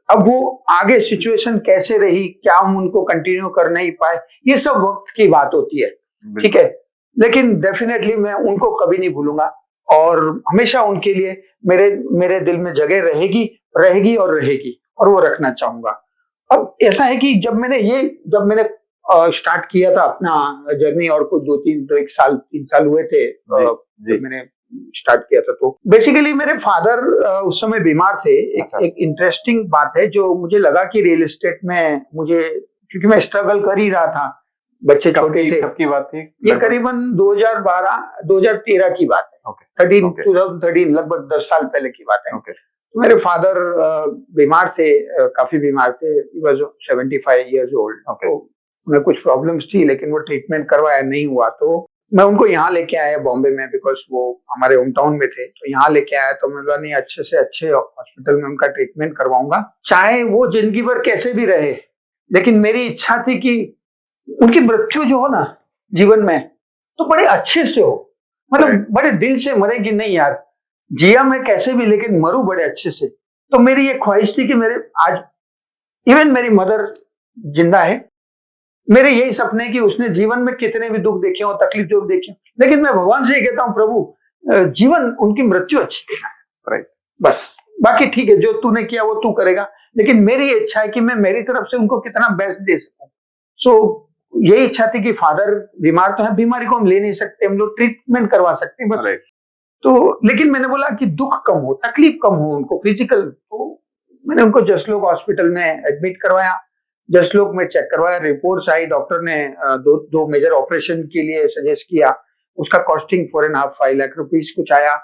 अब वो आगे सिचुएशन कैसे रही, क्या हम उनको कंटिन्यू कर नहीं पाए, ये सब वक्त की बात होती है, ठीक है, लेकिन डेफिनेटली मैं उनको कभी नहीं भूलूंगा और हमेशा उनके लिए मेरे दिल में जगह रहेगी और वो रखना चाहूंगा। अब ऐसा है कि जब मैंने स्टार्ट किया था अपना जर्नी, और कुछ 2-3 3 साल हुए थे, मैंने स्टार्ट किया था। तो बेसिकली मेरे फादर उस समय बीमार थे। एक इंटरेस्टिंग बात है जो मुझे लगा कि रियल एस्टेट में मुझे, क्योंकि मैं स्ट्रगल कर ही रहा था, बच्चे छोटे थे। कब की बात थी? ये करीबन 2013 की बात है। 2013, लगभग 10 साल पहले की बात है। तो मेरे फादर बीमार थे, काफी बीमार थे। He was 75 years old. तो उन्हें कुछ प्रॉब्लम्स थी, लेकिन वो ट्रीटमेंट करवाया नहीं हुआ। तो मैं उनको यहाँ लेके आया बॉम्बे में, बिकॉज वो हमारे होम टाउन में थे। तो यहाँ लेके आया तो मैं बोला नहीं, अच्छे से अच्छे हॉस्पिटल में उनका ट्रीटमेंट करवाऊंगा, चाहे वो जिंदगी भर कैसे भी रहे। लेकिन मेरी इच्छा थी कि उनकी मृत्यु जो हो ना जीवन में, तो बड़े अच्छे से हो, मतलब बड़े दिल से मरे कि नहीं यार, जिया मैं कैसे भी, लेकिन मरूं बड़े अच्छे से। तो मेरी ये ख्वाहिश थी कि मेरे आज इवन मेरी मदर जिंदा है, मेरे यही सपने कि उसने जीवन में कितने भी दुख देखे हो, तकलीफ जो देखे हो, लेकिन मैं भगवान से ये कहता हूँ, प्रभु जीवन उनकी मृत्यु अच्छी है। राइट, बस बाकी ठीक है, जो तूने किया वो तू करेगा, लेकिन मेरी इच्छा है कि मैं मेरी तरफ से उनको कितना बेस्ट दे सकूं। सो यही इच्छा थी कि फादर बीमार तो है, बीमारी को हम ले नहीं सकते, हम लोग ट्रीटमेंट करवा सकते हैं बस। तो लेकिन मैंने बोला कि दुख कम हो, तकलीफ कम हो उनको फिजिकल। तो मैंने उनको जसलोक हॉस्पिटल में एडमिट करवाया। जसलोक में चेक करवाया, रिपोर्ट्स आई, डॉक्टर ने दो मेजर ऑपरेशन के लिए सजेस्ट किया। उसका कॉस्टिंग 4.5-5 लाख रुपीस कुछ आया।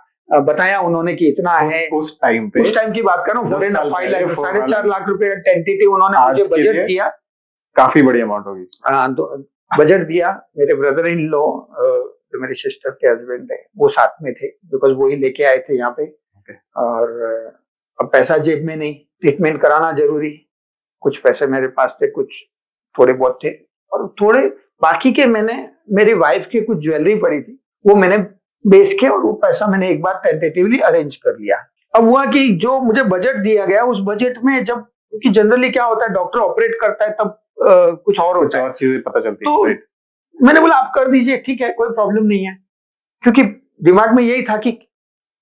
बताया उन्होंने कि इतना है। उस टाइम की बात कर रहा हूँ, 4.5 लाख, 4.5 लाख रुपए टेंटेटिव उन्होंने मुझे बजट दिया। काफी बड़ी अमाउंट होगी। बजट दिया। मेरे ब्रदर इन लॉ, जो मेरी सिस्टर के हस्बैंड है, वो साथ में थे, बिकॉज वो ही लेके आए थे यहाँ पे। और अब पैसा जेब में नहीं, ट्रीटमेंट कराना जरूरी। कुछ पैसे मेरे पास थे, कुछ थोड़े बहुत थे, और थोड़े बाकी के मैंने, मेरी वाइफ की कुछ ज्वेलरी पड़ी थी, वो मैंने बेच के, और वो पैसा मैंने एक बार टेंटेटिवली अरेंज कर लिया। अब हुआ कि जो मुझे बजट दिया गया, उस बजट में जब, क्योंकि जनरली क्या होता है, डॉक्टर ऑपरेट करता है तब कुछ और होता है, और चीजें पता चलती है। तो मैंने बोला आप कर दीजिए, ठीक है, कोई प्रॉब्लम नहीं है, क्योंकि दिमाग में यही था कि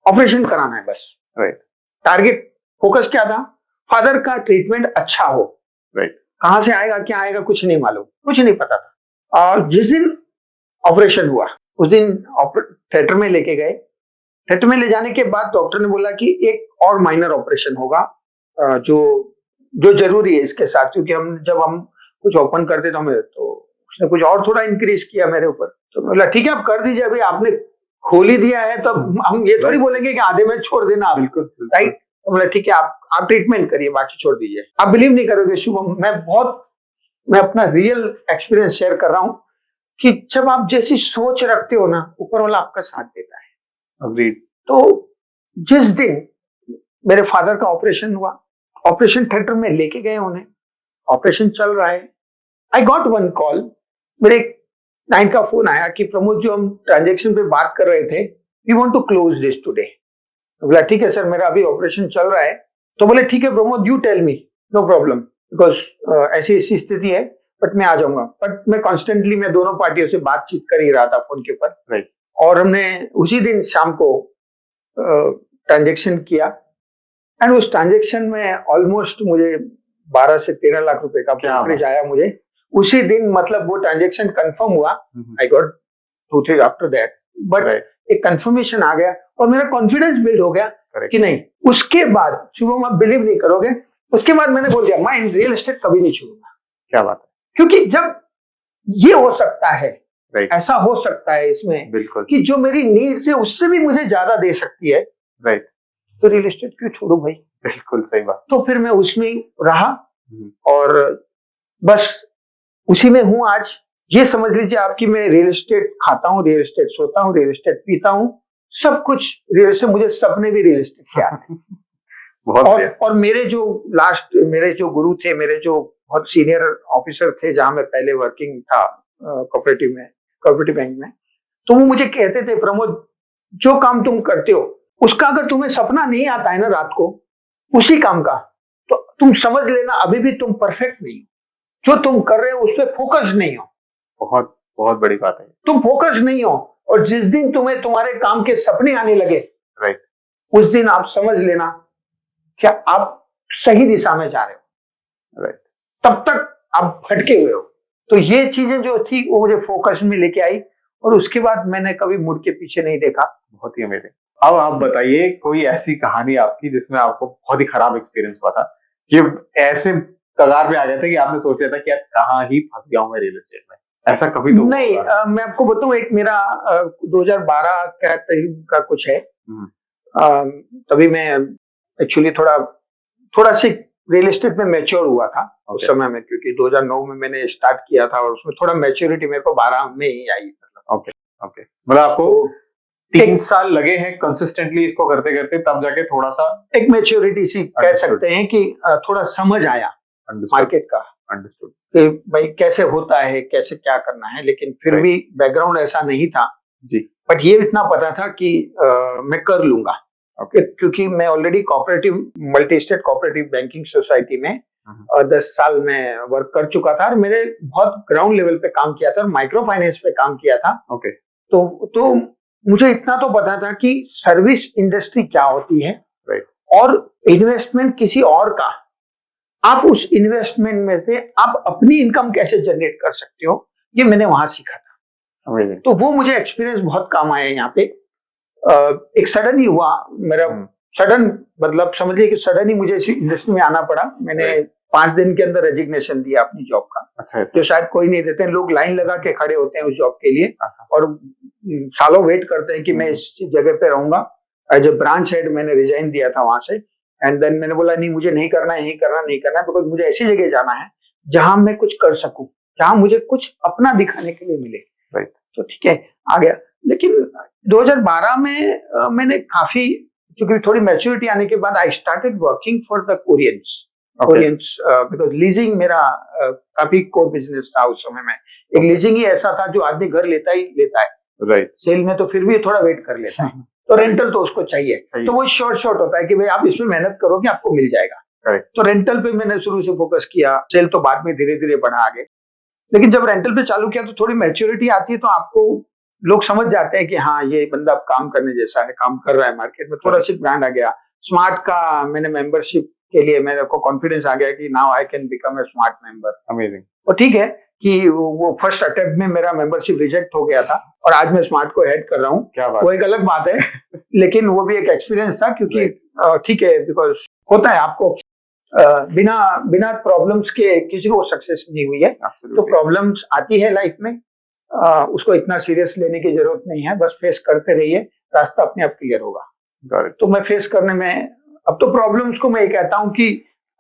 ऑपरेशन कराना है बस। राइट, टारगेट फोकस क्या था, फादर का ट्रीटमेंट अच्छा हो। राइट, कहां से आएगा क्या आएगा कुछ नहीं मालूम, कुछ नहीं पता था। और जिस दिन ऑपरेशन हुआ, उस दिन थिएटर में लेके गए। थिएटर में ले जाने के बाद डॉक्टर ने बोला कि एक और माइनर ऑपरेशन होगा, जो जरूरी है इसके साथ, क्योंकि जब हम कुछ ओपन करते तो हमें, तो उसने कुछ और थोड़ा इंक्रीज किया मेरे ऊपर। तो बोला ठीक है आप कर दीजिए, अभी आपने खोल ही दिया है, तो हम ये थोड़ी बोलेंगे कि आधे में छोड़ देना आप। बिल्कुल, राइट। तो बोला ठीक है, आप ट्रीटमेंट करिए, बाकी छोड़ दीजिए। आप बिलीव नहीं करोगे शुभम, मैं अपना रियल एक्सपीरियंस शेयर कर रहा हूँ कि जब आप जैसी सोच रखते हो ना, ऊपर वाला आपका साथ देता है। अग्रीड। तो जिस दिन मेरे फादर का ऑपरेशन हुआ, ऑपरेशन थिएटर में लेके गए उन्हें, ऑपरेशन चल रहा है, आई गॉट वन कॉल, मेरे क्लाइंट का फोन आया कि प्रमोद, जो हम ट्रांजेक्शन पे बात कर रहे थे, we want to close this today. बोला ठीक है सर, मेरा अभी ऑपरेशन चल रहा है। तो बोले ठीक है Pramod, you tell me, no problem, because ऐसी स्थिति है, बट मैं आ जाऊंगा। बट मैं कॉन्स्टेंटली मैं दोनों पार्टियों से बातचीत कर ही रहा था फोन के ऊपर। राइट। और हमने उसी दिन शाम को ट्रांजेक्शन किया, एंड उस ट्रांजेक्शन में ऑलमोस्ट मुझे 12 से 13 लाख रुपए का ब्रोकरेज आया मुझे उसी दिन। मतलब वो ट्रांजेक्शन कंफर्म हुआ, I got 2-3 after that, but एक कंफर्मेशन आ गया और मेरा कॉन्फिडेंस बिल्ड हो गया कि नहीं। उसके बाद शुभम, आप बिलीव नहीं करोगे, उसके बाद मैंने बोल दिया मैं रियल एस्टेट कभी नहीं छोड़ूंगा। क्या बात है, क्योंकि जब ये हो सकता है, ऐसा हो सकता है इसमें, बिल्कुल, कि जो मेरी नीड से उससे भी मुझे ज्यादा दे सकती है, राइट, तो रियल एस्टेट क्यों छोड़ू भाई। बिल्कुल सही बात। तो फिर मैं उसमें रहा और बस उसी में हूं आज। ये समझ लीजिए आपकी, मैं रियल एस्टेट खाता हूँ, रियल एस्टेट सोता हूँ, रियल एस्टेट पीता हूँ, सब कुछ रियल एस्टेट। मुझे सपने भी रियल एस्टेट से आते हैं। और मेरे जो गुरु थे, मेरे जो बहुत सीनियर ऑफिसर थे, जहां मैं पहले वर्किंग था कोऑपरेटिव बैंक में, तो वो मुझे कहते थे, प्रमोद जो काम तुम करते हो उसका अगर तुम्हें सपना नहीं आता है ना रात को उसी काम का, तो तुम समझ लेना अभी भी तुम परफेक्ट नहीं हो। जो तुम कर रहे हो उस पर फोकस नहीं हो। बहुत बहुत बड़ी बात है, तुम फोकस नहीं हो, और जिस दिन तुम्हें तुम्हारे काम के सपने आने लगे, राइट, उस दिन आप समझ लेना क्या आप सही दिशा में जा रहे हो, राइट। तब तक आप भटके हुए हो। तो ये चीजें जो थी वो मुझे फोकस में लेके आई, और उसके बाद मैंने कभी मुड़ के पीछे नहीं देखा। बहुत ही अमेजिंग। अब आप बताइए कोई ऐसी कहानी आपकी जिसमें आपको बहुत ही खराब एक्सपीरियंस हुआ था, कि ऐसे कगार पे आ गए थे कि आपने सोच लिया था कि यार कहाँ ही फंस गया हूँ मैं रियल एस्टेट में, ऐसा कभी तो नहीं, मैं आपको बताऊं, एक मेरा 2012 का करीब का कुछ है। तभी मैं एक्चुअली थोड़ा सी रियल एस्टेट में मैच्योर हुआ था उस समय में, क्योंकि 2009 में मैंने स्टार्ट किया था और उसमें थोड़ा मैच्योरिटी मेरे को 12 में ही आई। ओके ओके, मतलब आपको 3 साल लगे हैं कंसिस्टेंटली इसको करते करते, तब जाके थोड़ा सा एक मैच्योरिटी सी कह सकते हैं कि थोड़ा समझ आया मार्केट का। अंडरस्टूड कि भाई कैसे होता है, कैसे क्या करना है, लेकिन फिर भी बैकग्राउंड ऐसा नहीं था जी। बट ये इतना पता था कि मैं कर लूंगा। क्योंकि मैं already cooperative multi state cooperative banking society में 10 साल में वर्क कर चुका था और मैंने बहुत ग्राउंड लेवल पे काम किया था और माइक्रो फाइनेंस पे काम किया था। ओके, तो मुझे इतना तो पता था कि सर्विस इंडस्ट्री क्या होती है, राइट, और इन्वेस्टमेंट किसी और का, आप उस इन्वेस्टमेंट में से आप अपनी इनकम कैसे जनरेट कर सकते हो, ये मैंने वहां सीखा था। तो वो मुझे एक्सपीरियंस बहुत काम आया यहाँ पे। एक सडन ही हुआ मेरा, सडन मतलब समझिए कि सडन ही मुझे इस इंडस्ट्री में आना पड़ा। मैंने 5 दिन के अंदर रेजिग्नेशन दिया अपनी जॉब का। अच्छा, जो शायद कोई नहीं देते, लोग लाइन लगा के खड़े होते हैं उस जॉब के लिए और सालों वेट करते हैं कि मैं इस जगह पे रहूंगा। एज ए ब्रांच हेड मैंने रिजाइन दिया था वहां से, एंड देन मैंने बोला नहीं, मुझे नहीं करना है, बिकॉज मुझे ऐसी जगह जाना है जहां मैं कुछ कर सकूं, जहां मुझे कुछ अपना दिखाने के लिए मिले। राइट, तो ठीक है, आ गया। लेकिन 2012 में मैंने काफी, चूंकि थोड़ी मैच्योरिटी आने के बाद I started working for the Koreans, because leasing मेरा काफी कोर बिजनेस था उस समय में। एक लीजिंग ही ऐसा था जो आदमी घर लेता है, राइट, सेल में तो फिर भी थोड़ा वेट कर लेता है, तो रेंटल तो उसको चाहिए। तो वो शॉर्ट होता है कि भाई आप इसमें मेहनत करोगे आपको मिल जाएगा। तो रेंटल पे मैंने शुरू से फोकस किया, सेल तो बाद में धीरे धीरे बढ़ा आगे। लेकिन जब रेंटल पे चालू किया तो थोड़ी मैच्योरिटी आती है, तो आपको लोग समझ जाते हैं कि हाँ ये बंदा अब काम करने जैसा है, काम कर रहा है मार्केट में। थोड़ा सी ब्रांड आ गया। स्मार्ट का मैंने मेंबरशिप के लिए मेरे को कॉन्फिडेंस आ गया कि now I can become a smart member. Amazing. और ठीक है कि वो फर्स्ट अटेम्प्ट में मेरा मेंबरशिप रिजेक्ट हो गया था और आज मैं स्मार्ट को हेड कर रहा हूँ। क्या बात, वो एक अलग बात है लेकिन वो भी एक एक्सपीरियंस था, क्योंकि ठीक है, बिकॉज होता है आपको बिना प्रॉब्लम्स के किसी को सक्सेस नहीं हुई है। तो प्रॉब्लम्स आती है लाइफ में, उसको इतना सीरियस लेने की जरूरत नहीं है, बस फेस करते रहिए, रास्ता अपने आप क्लियर होगा। तो मैं फेस करने में, अब तो प्रॉब्लम्स को मैं ये कहता हूँ कि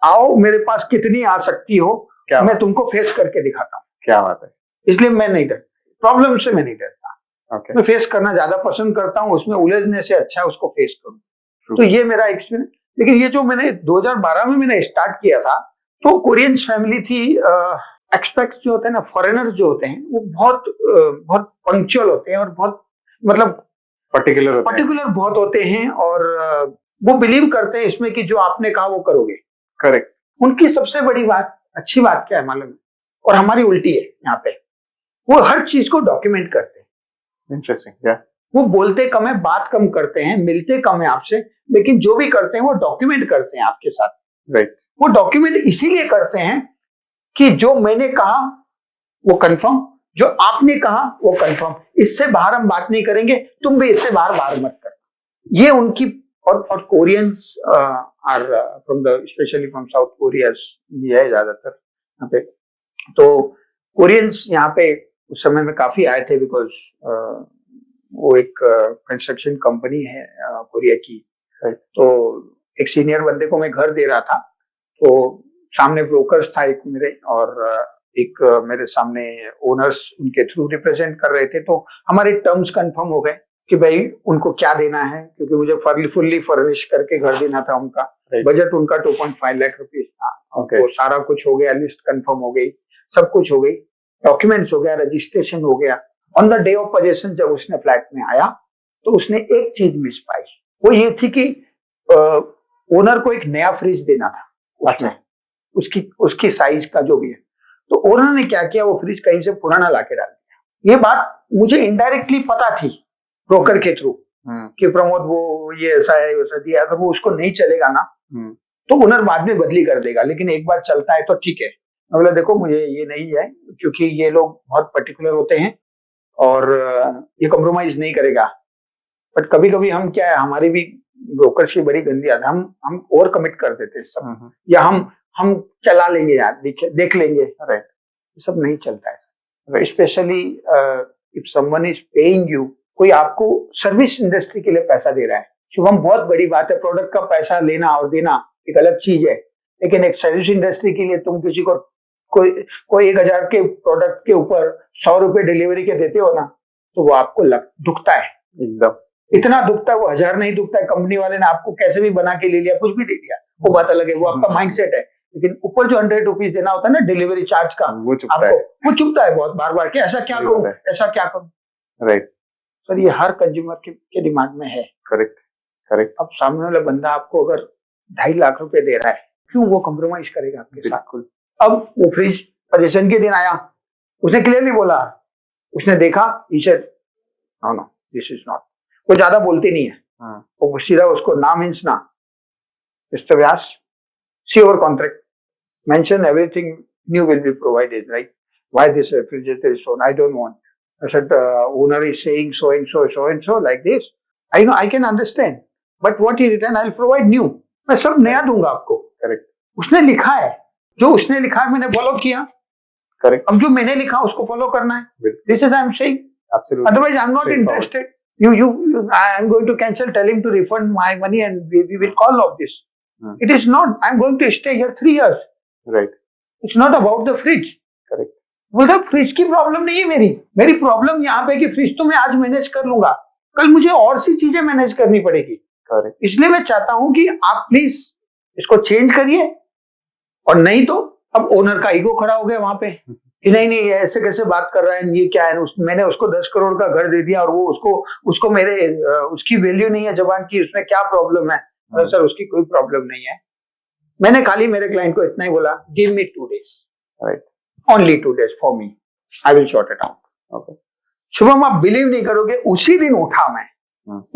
आओ मेरे पास कितनी आ सकती हो, मैं तुमको फेस करके दिखाता हूँ। क्या बात है। इसलिए मैं नहीं डरता, प्रॉब्लम से मैं नहीं डरता। okay. मैं फेस करना ज्यादा पसंद करता हूँ, उसमें उलझने से अच्छा है उसको फेस करूँ। तो ये मेरा एक्सपीरियंस। लेकिन ये जो मैंने 2012 में मैंने स्टार्ट किया था, तो कोरियंस फैमिली थी। एक्सपेक्ट्स जो होते हैं ना, फॉरेनर्स जो होते हैं, वो बहुत पंक्चुअल होते हैं और बहुत मतलब पर्टिकुलर बहुत होते हैं, और वो बिलीव करते हैं इसमें कि जो आपने कहा वो करोगे। करेक्ट। उनकी सबसे बड़ी बात, अच्छी बात क्या है मालूम है, और हमारी उल्टी है यहाँ पे, वो हर चीज को डॉक्यूमेंट करते हैं। इंटरेस्टिंग। वो बोलते कम है, बात कम करते हैं, मिलते कम है आपसे, लेकिन जो भी करते हैं वो डॉक्यूमेंट करते हैं आपके साथ। राइट। वो डॉक्यूमेंट इसीलिए करते हैं कि जो मैंने कहा वो कंफर्म, जो आपने कहा वो कंफर्म, इससे बाहर हम बात नहीं करेंगे, तुम भी इससे बाहर मत करना। ये उनकी, और Koreans are from the, specially from South Korea ये है ज्यादातर यहाँ पे। तो कोरियंस यहाँ पे उस समय में काफी आए थे, बिकॉज वो एक कंस्ट्रक्शन कंपनी है कोरिया की। तो एक सीनियर बंदे को मैं घर दे रहा था, तो सामने ब्रोकर्स था एक मेरे, और एक मेरे सामने ओनर्स उनके थ्रू रिप्रेजेंट कर रहे थे। तो हमारे टर्म्स कंफर्म हो गए कि भाई उनको क्या देना है, क्योंकि मुझे फुल्ली फर्निश करके घर देना था उनका। बजट उनका 2.5 लाख रुपीज था। तो सारा कुछ हो गया, लिस्ट कंफर्म हो गई, सब कुछ हो गई, डॉक्यूमेंट्स हो गया, रजिस्ट्रेशन हो गया। On the day of possession जब उसने फ्लैट में आया तो उसने एक चीज मिस पाई, वो ये थी कि ओनर को एक नया फ्रिज देना था उसमें, उसकी साइज का जो भी है। तो ओनर ने क्या किया, वो फ्रिज कहीं से पुराना लाके डाल दिया। ये बात मुझे इनडायरेक्टली पता थी ब्रोकर के थ्रू कि प्रमोद वो ये ऐसा है वैसा दिया, अगर वो उसको नहीं चलेगा ना तो ओनर बाद में बदली कर देगा, लेकिन एक बार चलता है तो ठीक है। मैं बोला देखो मुझे ये नहीं है, क्योंकि ये लोग बहुत पर्टिकुलर होते हैं और ये कॉम्प्रोमाइज नहीं करेगा। बट कभी कभी हम क्या है, हमारी भी ब्रोकर्स की बड़ी गंदी आदत, हम ओवर कमिट कर देते हैं सब, या हम चला लेंगे यार, देख लेंगे, राइट, ये सब नहीं चलता है। Specially if someone is paying you, कोई आपको सर्विस इंडस्ट्री के लिए पैसा दे रहा है, शुभम बहुत बड़ी बात है, प्रोडक्ट का पैसा लेना और देना एक अलग चीज है, लेकिन एक सर्विस इंडस्ट्री के लिए तुम किसी को कोई 1000 के प्रोडक्ट के ऊपर 100 रुपए डिलीवरी के देते हो ना, तो वो आपको दुखता है, एकदम इतना दुखता है, वो 1000 नहीं दुखता है, कंपनी वाले ने आपको कैसे भी बना के ले लिया, कुछ भी दे दिया, वो बात अलग है, वो आपका माइंडसेट है, लेकिन ऊपर जो 100 रुपीज देना होता है ना डिलीवरी चार्ज का, वो चुभता है, वो चुभता है बहुत बार बार कि ऐसा क्या करूं, ऐसा क्या करूं, राइट सर, ये हर कंज्यूमर के दिमाग में है। Correct correct. अब सामने वाला बंदा आपको अगर 2.5 लाख रुपए दे रहा है, क्यों वो कॉम्प्रोमाइज करेगा आपके साथ? अब वो फ्रिज पोजीशन के दिन आया, उसने क्लियरली बोला, उसने देखा, he said, no, this is not, वो ज्यादा बोलते नहीं है, वो सीधा उसको ना मीन्स ना, mister Vyas, see our contract, mention everything new will be provided, right? Why this refrigerator is so, I don't want. I said, owner is saying so and so like this. I know, I can understand, but what he written, I'll provide new. मैं सब नया दूंगा आपको। Correct. उसने लिखा है, जो उसने लिखा है मैंने फॉलो किया। करेक्ट। अब जो मैंने लिखा उसको फॉलो करना है। This is I'm saying. Absolutely. Otherwise, I'm not interested. I am going to cancel. Tell him to refund my money, and we will call off this. It is not. I'm going to stay here 3 years. Right. It's not about the fridge. Correct. बोलता fridge की problem नहीं है मेरी problem यहाँ पे कि fridge तो मैं आज मैनेज कर लूंगा, कल मुझे और सी चीजें मैनेज करनी पड़ेगी। Correct. इसलिए मैं चाहता हूं कि आप प्लीज इसको चेंज करिए, और नहीं तो अब ओनर का ईगो खड़ा हो गया वहां पे कि नहीं ऐसे कैसे बात कर रहा है, ये क्या है, मैंने उसको 10 करोड़ का घर दे दिया और वो उसको मेरे उसकी वैल्यू नहीं है जबान की, उसमें क्या प्रॉब्लम है? सर उसकी कोई प्रॉब्लम नहीं है, मैंने खाली मेरे क्लाइंट को इतना ही बोला, give me 2 days, right, only 2 days for me, I will sort it out. Okay. Shubham आप बिलीव नहीं करोगे, उसी दिन उठा मैं,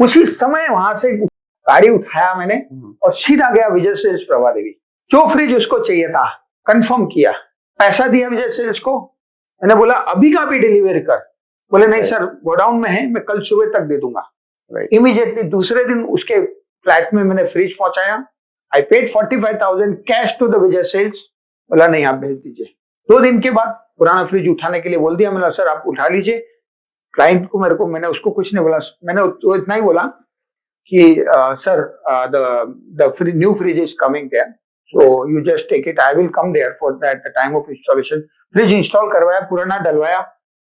उसी समय वहां से गाड़ी उठाया मैंने और सीधा गया विजय सेल्स प्रभा देवी, जो फ्रिज उसको चाहिए था कंफर्म किया, पैसा दिया विजय सेल्स को, मैंने बोला अभी का भी डिलीवरी कर, बोले नहीं सर गोडाउन में है, मैं कल सुबह तक दे दूंगा। इमीडिएटली दूसरे दिन उसके फ्लैट में मैंने फ्रिज पहुंचाया, I paid 45,000 cash to the Vijay sales, बोला नहीं आप भेज दीजिए। 2 दिन के बाद पुराना फ्रिज उठाने के लिए बोल दिया, मैंने सर आप उठा लीजिए, क्लाइंट को मैंने उसको कुछ नहीं बोला, मैंने तो इतना ही बोला कि sir the new fridge is coming there, so you just take it, I will come there for that time of installation. Fridge install करवाया, पुराना डलवाया,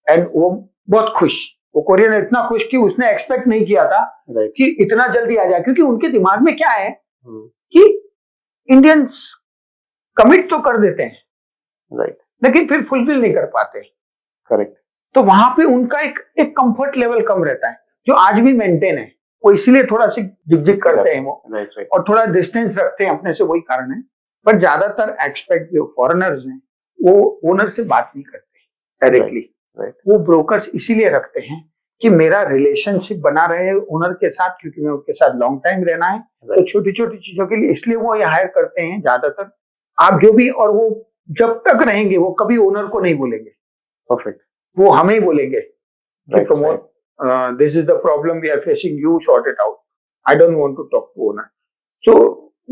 एंड वो बहुत खुश, वो कोरियन इतना खुश कि उसने एक्सपेक्ट नहीं किया था कि इतना जल्दी आ जाए, क्योंकि उनके दिमाग में क्या है कि इंडियंस कमिट तो कर देते हैं, राइट, लेकिन फिर फुलफिल नहीं कर पाते। करेक्ट। तो वहां पे उनका एक कंफर्ट लेवल कम रहता है, जो आज भी मेंटेन है, वो इसीलिए थोड़ा सी झिकझिक करते हैं वो, और थोड़ा डिस्टेंस रखते हैं अपने से, वही कारण है। पर ज्यादातर एक्सपेक्ट जो फॉरेनर्स हैं वो ओनर से बात नहीं करते डायरेक्टली, वो ब्रोकर्स इसीलिए रखते हैं कि मेरा रिलेशनशिप बना रहे ओनर के साथ, क्योंकि मैं उनके साथ लॉन्ग टाइम रहना है, तो छोटी छोटी चीजों के लिए इसलिए वो ये हायर करते हैं ज्यादातर। आप जो भी, और वो जब तक रहेंगे वो कभी ओनर को नहीं बोलेंगे, परफेक्ट, वो हमें ही बोलेंगे कि Pramod this is the problem we are facing, you sort it out, I don't want to talk to owner. So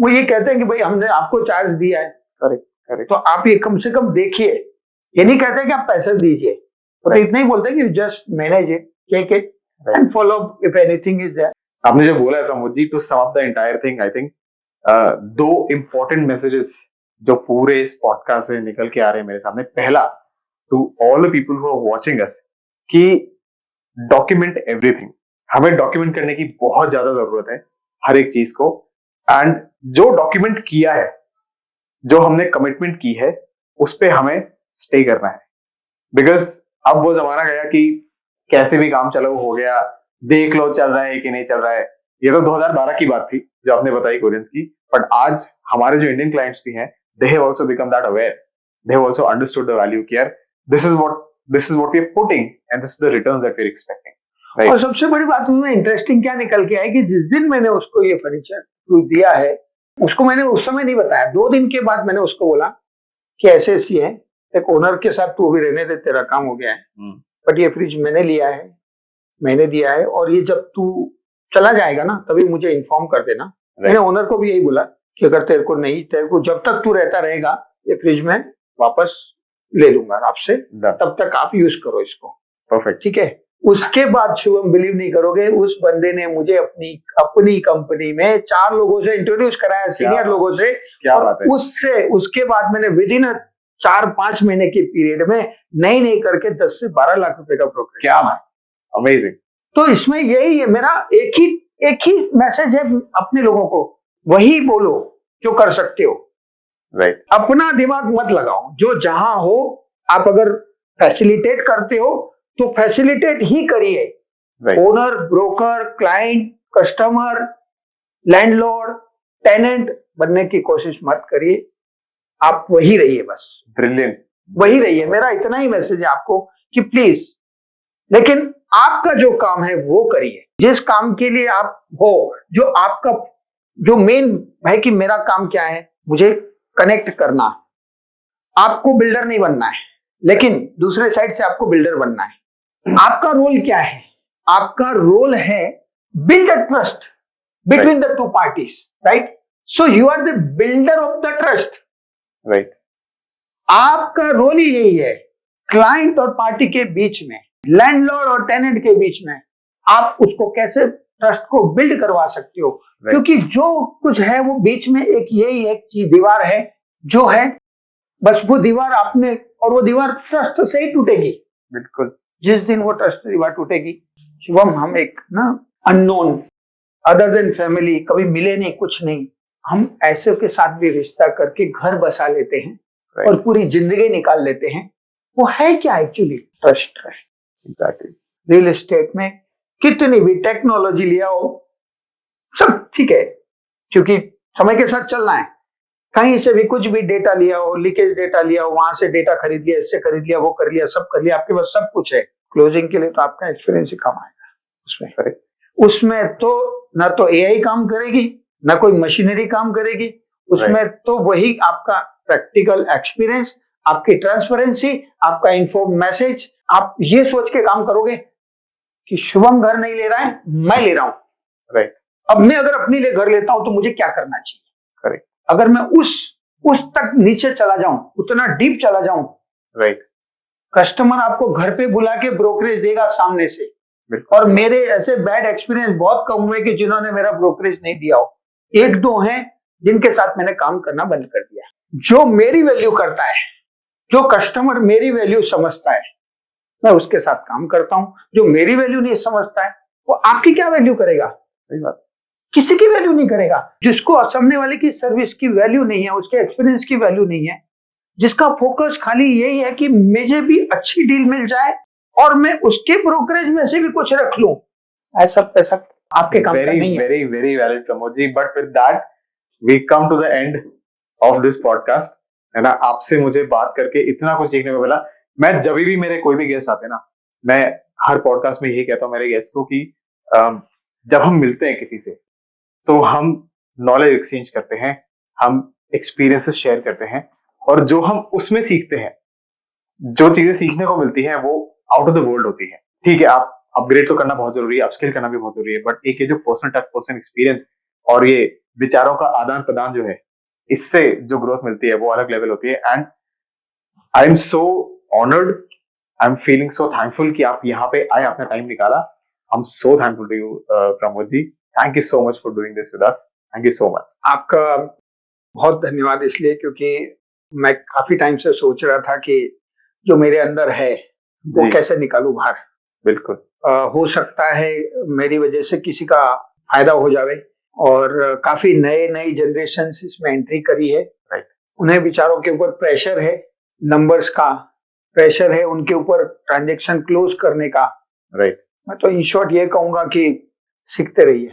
वो ये कहते हैं कि भाई हमने आपको चार्ज दिया है, करेक्ट, तो आप ये कम से कम देखिए, ये नहीं कहते कि आप पैसे दीजिए, तो इतना ही बोलते हैं कि just manage it, take it and follow if anything is there. आपने जो बोला है Pramod ji, to sum up the entire thing, I think 2 important messages जो पूरे इस पॉडकास्ट से निकल के आ रहे हैं मेरे सामने। पहला, to all the people who are watching us, कि डॉक्यूमेंट एवरीथिंग, हमें डॉक्यूमेंट करने की बहुत ज्यादा जरूरत है हर एक चीज को, एंड जो डॉक्यूमेंट किया है, जो हमने कमिटमेंट की है, उस पे हमें स्टे करना है, बिकॉज अब वो जमाना गया कि कैसे भी काम चलो हो गया, देख लो चल रहा है कि नहीं चल रहा है। ये तो 2012 की बात थी जो आपने बताई कोरियंस की, बट आज हमारे जो इंडियन क्लाइंट्स भी हैं, they have also become that aware, they have also understood the value care, this is what we are putting and this is the returns that we are expecting, right? और सबसे बड़ी बात उसमें interesting क्या निकल के आई कि जिस दिन मैंने उसको ये फर्नीचर दिया है, उसको मैंने उस समय नहीं बताया, 2 दिन के बाद मैंने उसको बोला कि ऐसे ऐसी है, एक ओनर के साथ तू अभी रहने दे, तेरा काम हो गया है, बट ये फ्रिज मैंने लिया है, मैंने दिया है, और ये जब तू चला जाएगा ना तभी मुझे इन्फॉर्म कर देना। मैंने ओनर को भी यही बोला कि अगर तेरे को जब तक तू रहता रहेगा ये फ्रिज में वापस ले लूंगा आपसे, तब तक आप यूज करो इसको। परफेक्ट। ठीक है। उसके बाद शुभम बिलीव नहीं करोगे, उस बंदे ने मुझे अपनी कंपनी में 4 लोगों से इंट्रोड्यूस कराया, सीनियर लोगों से। क्या बात है। उसके बाद मैंने विद इन 4-5 महीने के पीरियड में नई करके 10 से 12 लाख रुपए का ब्रोकरेज। क्या बात, अमेजिंग। तो इसमें यही है मेरा एक ही मैसेज है अपने लोगों को, वही बोलो जो कर सकते हो। राइट। अपना दिमाग मत लगाओ, जो जहां हो आप अगर फैसिलिटेट करते हो तो फैसिलिटेट ही करिए। Owner, broker, client, customer, landlord, tenant बनने की कोशिश मत करिए, आप वही रहिए बस। ब्रिलियंट। वही रहिए, मेरा इतना ही मैसेज है आपको कि प्लीज, लेकिन आपका जो काम है वो करिए, जिस काम के लिए आप हो, जो आपका जो मेन है कि मेरा काम क्या है, मुझे कनेक्ट करना। आपको बिल्डर नहीं बनना है, लेकिन दूसरे साइड से आपको बिल्डर बनना है। आपका रोल क्या है? आपका रोल है build a trust between the two parties, right? So you are the builder of the trust, right. आपका रोल ही यही है। क्लाइंट और पार्टी के बीच में, लैंडलॉर्ड और टेनेंट के बीच में आप उसको कैसे ट्रस्ट को बिल्ड करवा सकते हो। क्योंकि जो कुछ है वो बीच में एक यही एक चीज दीवार है, जो है बस वो दीवार आपने, और वो दीवार ट्रस्ट से ही टूटेगी। बिल्कुल। जिस दिन वो ट्रस्ट दीवार टूटेगी, शिवम, हम एक ना अननोन, अदर देन फैमिली, कभी मिले नहीं, कुछ नहीं, हम ऐसे के साथ भी रिश्ता करके घर बसा लेते हैं और पूरी जिंदगी निकाल लेते हैं। वो है क्या actually? Trust. Exactly. Real estate में कितनी भी टेक्नोलॉजी लिया हो, सब ठीक है, क्योंकि समय के साथ चलना है। कहीं से भी कुछ भी डेटा लिया हो, लीकेज डेटा लिया हो, वहां से डेटा खरीद लिया, इससे खरीद लिया, वो कर लिया, सब कर लिया, आपके पास सब कुछ है। क्लोजिंग के लिए तो आपका एक्सपीरियंस ही काम आएगा उसमें तो ना तो एआई काम करेगी, ना कोई मशीनरी काम करेगी, उसमें तो वही आपका प्रैक्टिकल एक्सपीरियंस, आपकी ट्रांसपेरेंसी, आपका इन्फॉर्म मैसेज। आप ये सोच के काम करोगे कि शुभम घर नहीं ले रहा है, मैं ले रहा हूं। राइट। अब मैं अगर अपने लिए घर लेता हूं तो मुझे क्या करना चाहिए? करेक्ट। अगर मैं उस तक नीचे चला जाऊं, उतना डीप चला जाऊं, राइट। कस्टमर आपको घर पे बुला के ब्रोकरेज देगा सामने से। और मेरे ऐसे बैड एक्सपीरियंस बहुत कम हुए कि जिन्होंने मेरा ब्रोकरेज नहीं दिया हो। 1-2 हैं जिनके साथ मैंने काम करना बंद कर दिया। जो मेरी वैल्यू करता है, जो कस्टमर मेरी वैल्यू समझता है, मैं उसके साथ काम करता हूं। जो मेरी वैल्यू नहीं समझता है, वो आपकी क्या वैल्यू करेगा? सही बात, किसी की वैल्यू नहीं करेगा। जिसको सामने वाले की सर्विस की वैल्यू नहीं है, उसके एक्सपीरियंस की वैल्यू नहीं है, जिसका फोकस खाली यही है कि मुझे भी अच्छी डील मिल जाए और मैं उसके ब्रोकरेज में से भी कुछ रख लूं, ऐसा पैसा आपके काम का नहीं है। Very very valid Pramod ji. But with that we come to the end of this podcast, है ना। आपसे मुझे बात करके इतना कुछ सीखने को मिला। मैं जब भी मेरे कोई भी गेस्ट आते हैं ना, मैं हर पॉडकास्ट में यही कहता हूँ मेरे गेस्ट को कि जब हम मिलते हैं किसी से तो हम नॉलेज एक्सचेंज करते हैं, हम एक्सपीरियंसेस शेयर करते हैं, और जो हम उसमें सीखते हैं, जो चीजें सीखने को मिलती हैं वो आउट ऑफ द वर्ल्ड होती है। ठीक है, आप अपग्रेड तो करना बहुत जरूरी है, अपस्किल करना भी बहुत जरूरी है, बट एक ये जो पर्सन टच, पर्सन एक्सपीरियंस और ये विचारों का आदान प्रदान जो है, इससे जो ग्रोथ मिलती है वो अलग लेवल होती है। And I am so honoured, I am feeling so thankful कि आप यहाँ पे आए, आपने टाइम निकाला। I am so thankful to you Pramod ji. Thank you so much for doing this with us. Thank you so much. आपका बहुत धन्यवाद, इसलिए क्योंकि मैं काफी टाइम से सोच रहा था कि जो मेरे अंदर है वो कैसे निकालूं बाहर। बिल्कुल। हो सकता है मेरी वजह से किसी का फायदा हो जावे, और काफी नई जनरेशन इसमें एंट्री करी है। राइट। उन्हें विचारों के ऊपर प्रेशर है, नंबर्स का प्रेशर है, उनके ऊपर ट्रांजैक्शन क्लोज करने का। राइट। मैं तो इन शॉर्ट ये कहूंगा कि सीखते रहिए।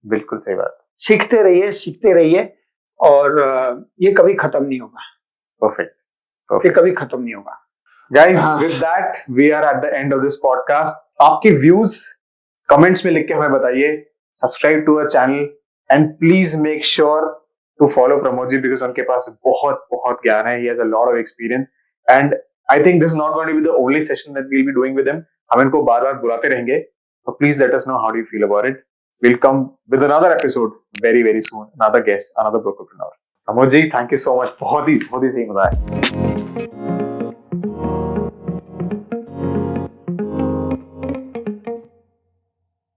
बिल्कुल सही बात। सीखते रहिए और ये कभी खत्म नहीं होगा। परफेक्ट। ये कभी खत्म नहीं होगा। Guys, with that, we are at the end of this podcast. आपके व्यूज कमेंट्स में लिख के हमें बताइए, subscribe to our channel and please make sure to follow Pramod ji, because उनके पास बहुत बहुत ज्ञान है। He has a lot of experience and I think this is not going to be the only session that we'll be doing with him. हम इनको बार-बार बुलाते रहेंगे. So please let us know how do you feel about it. We'll come with another episode very very soon. Another guest, another brokepreneur. Amod ji, thank you so much. बहुत ही सही मजा आया.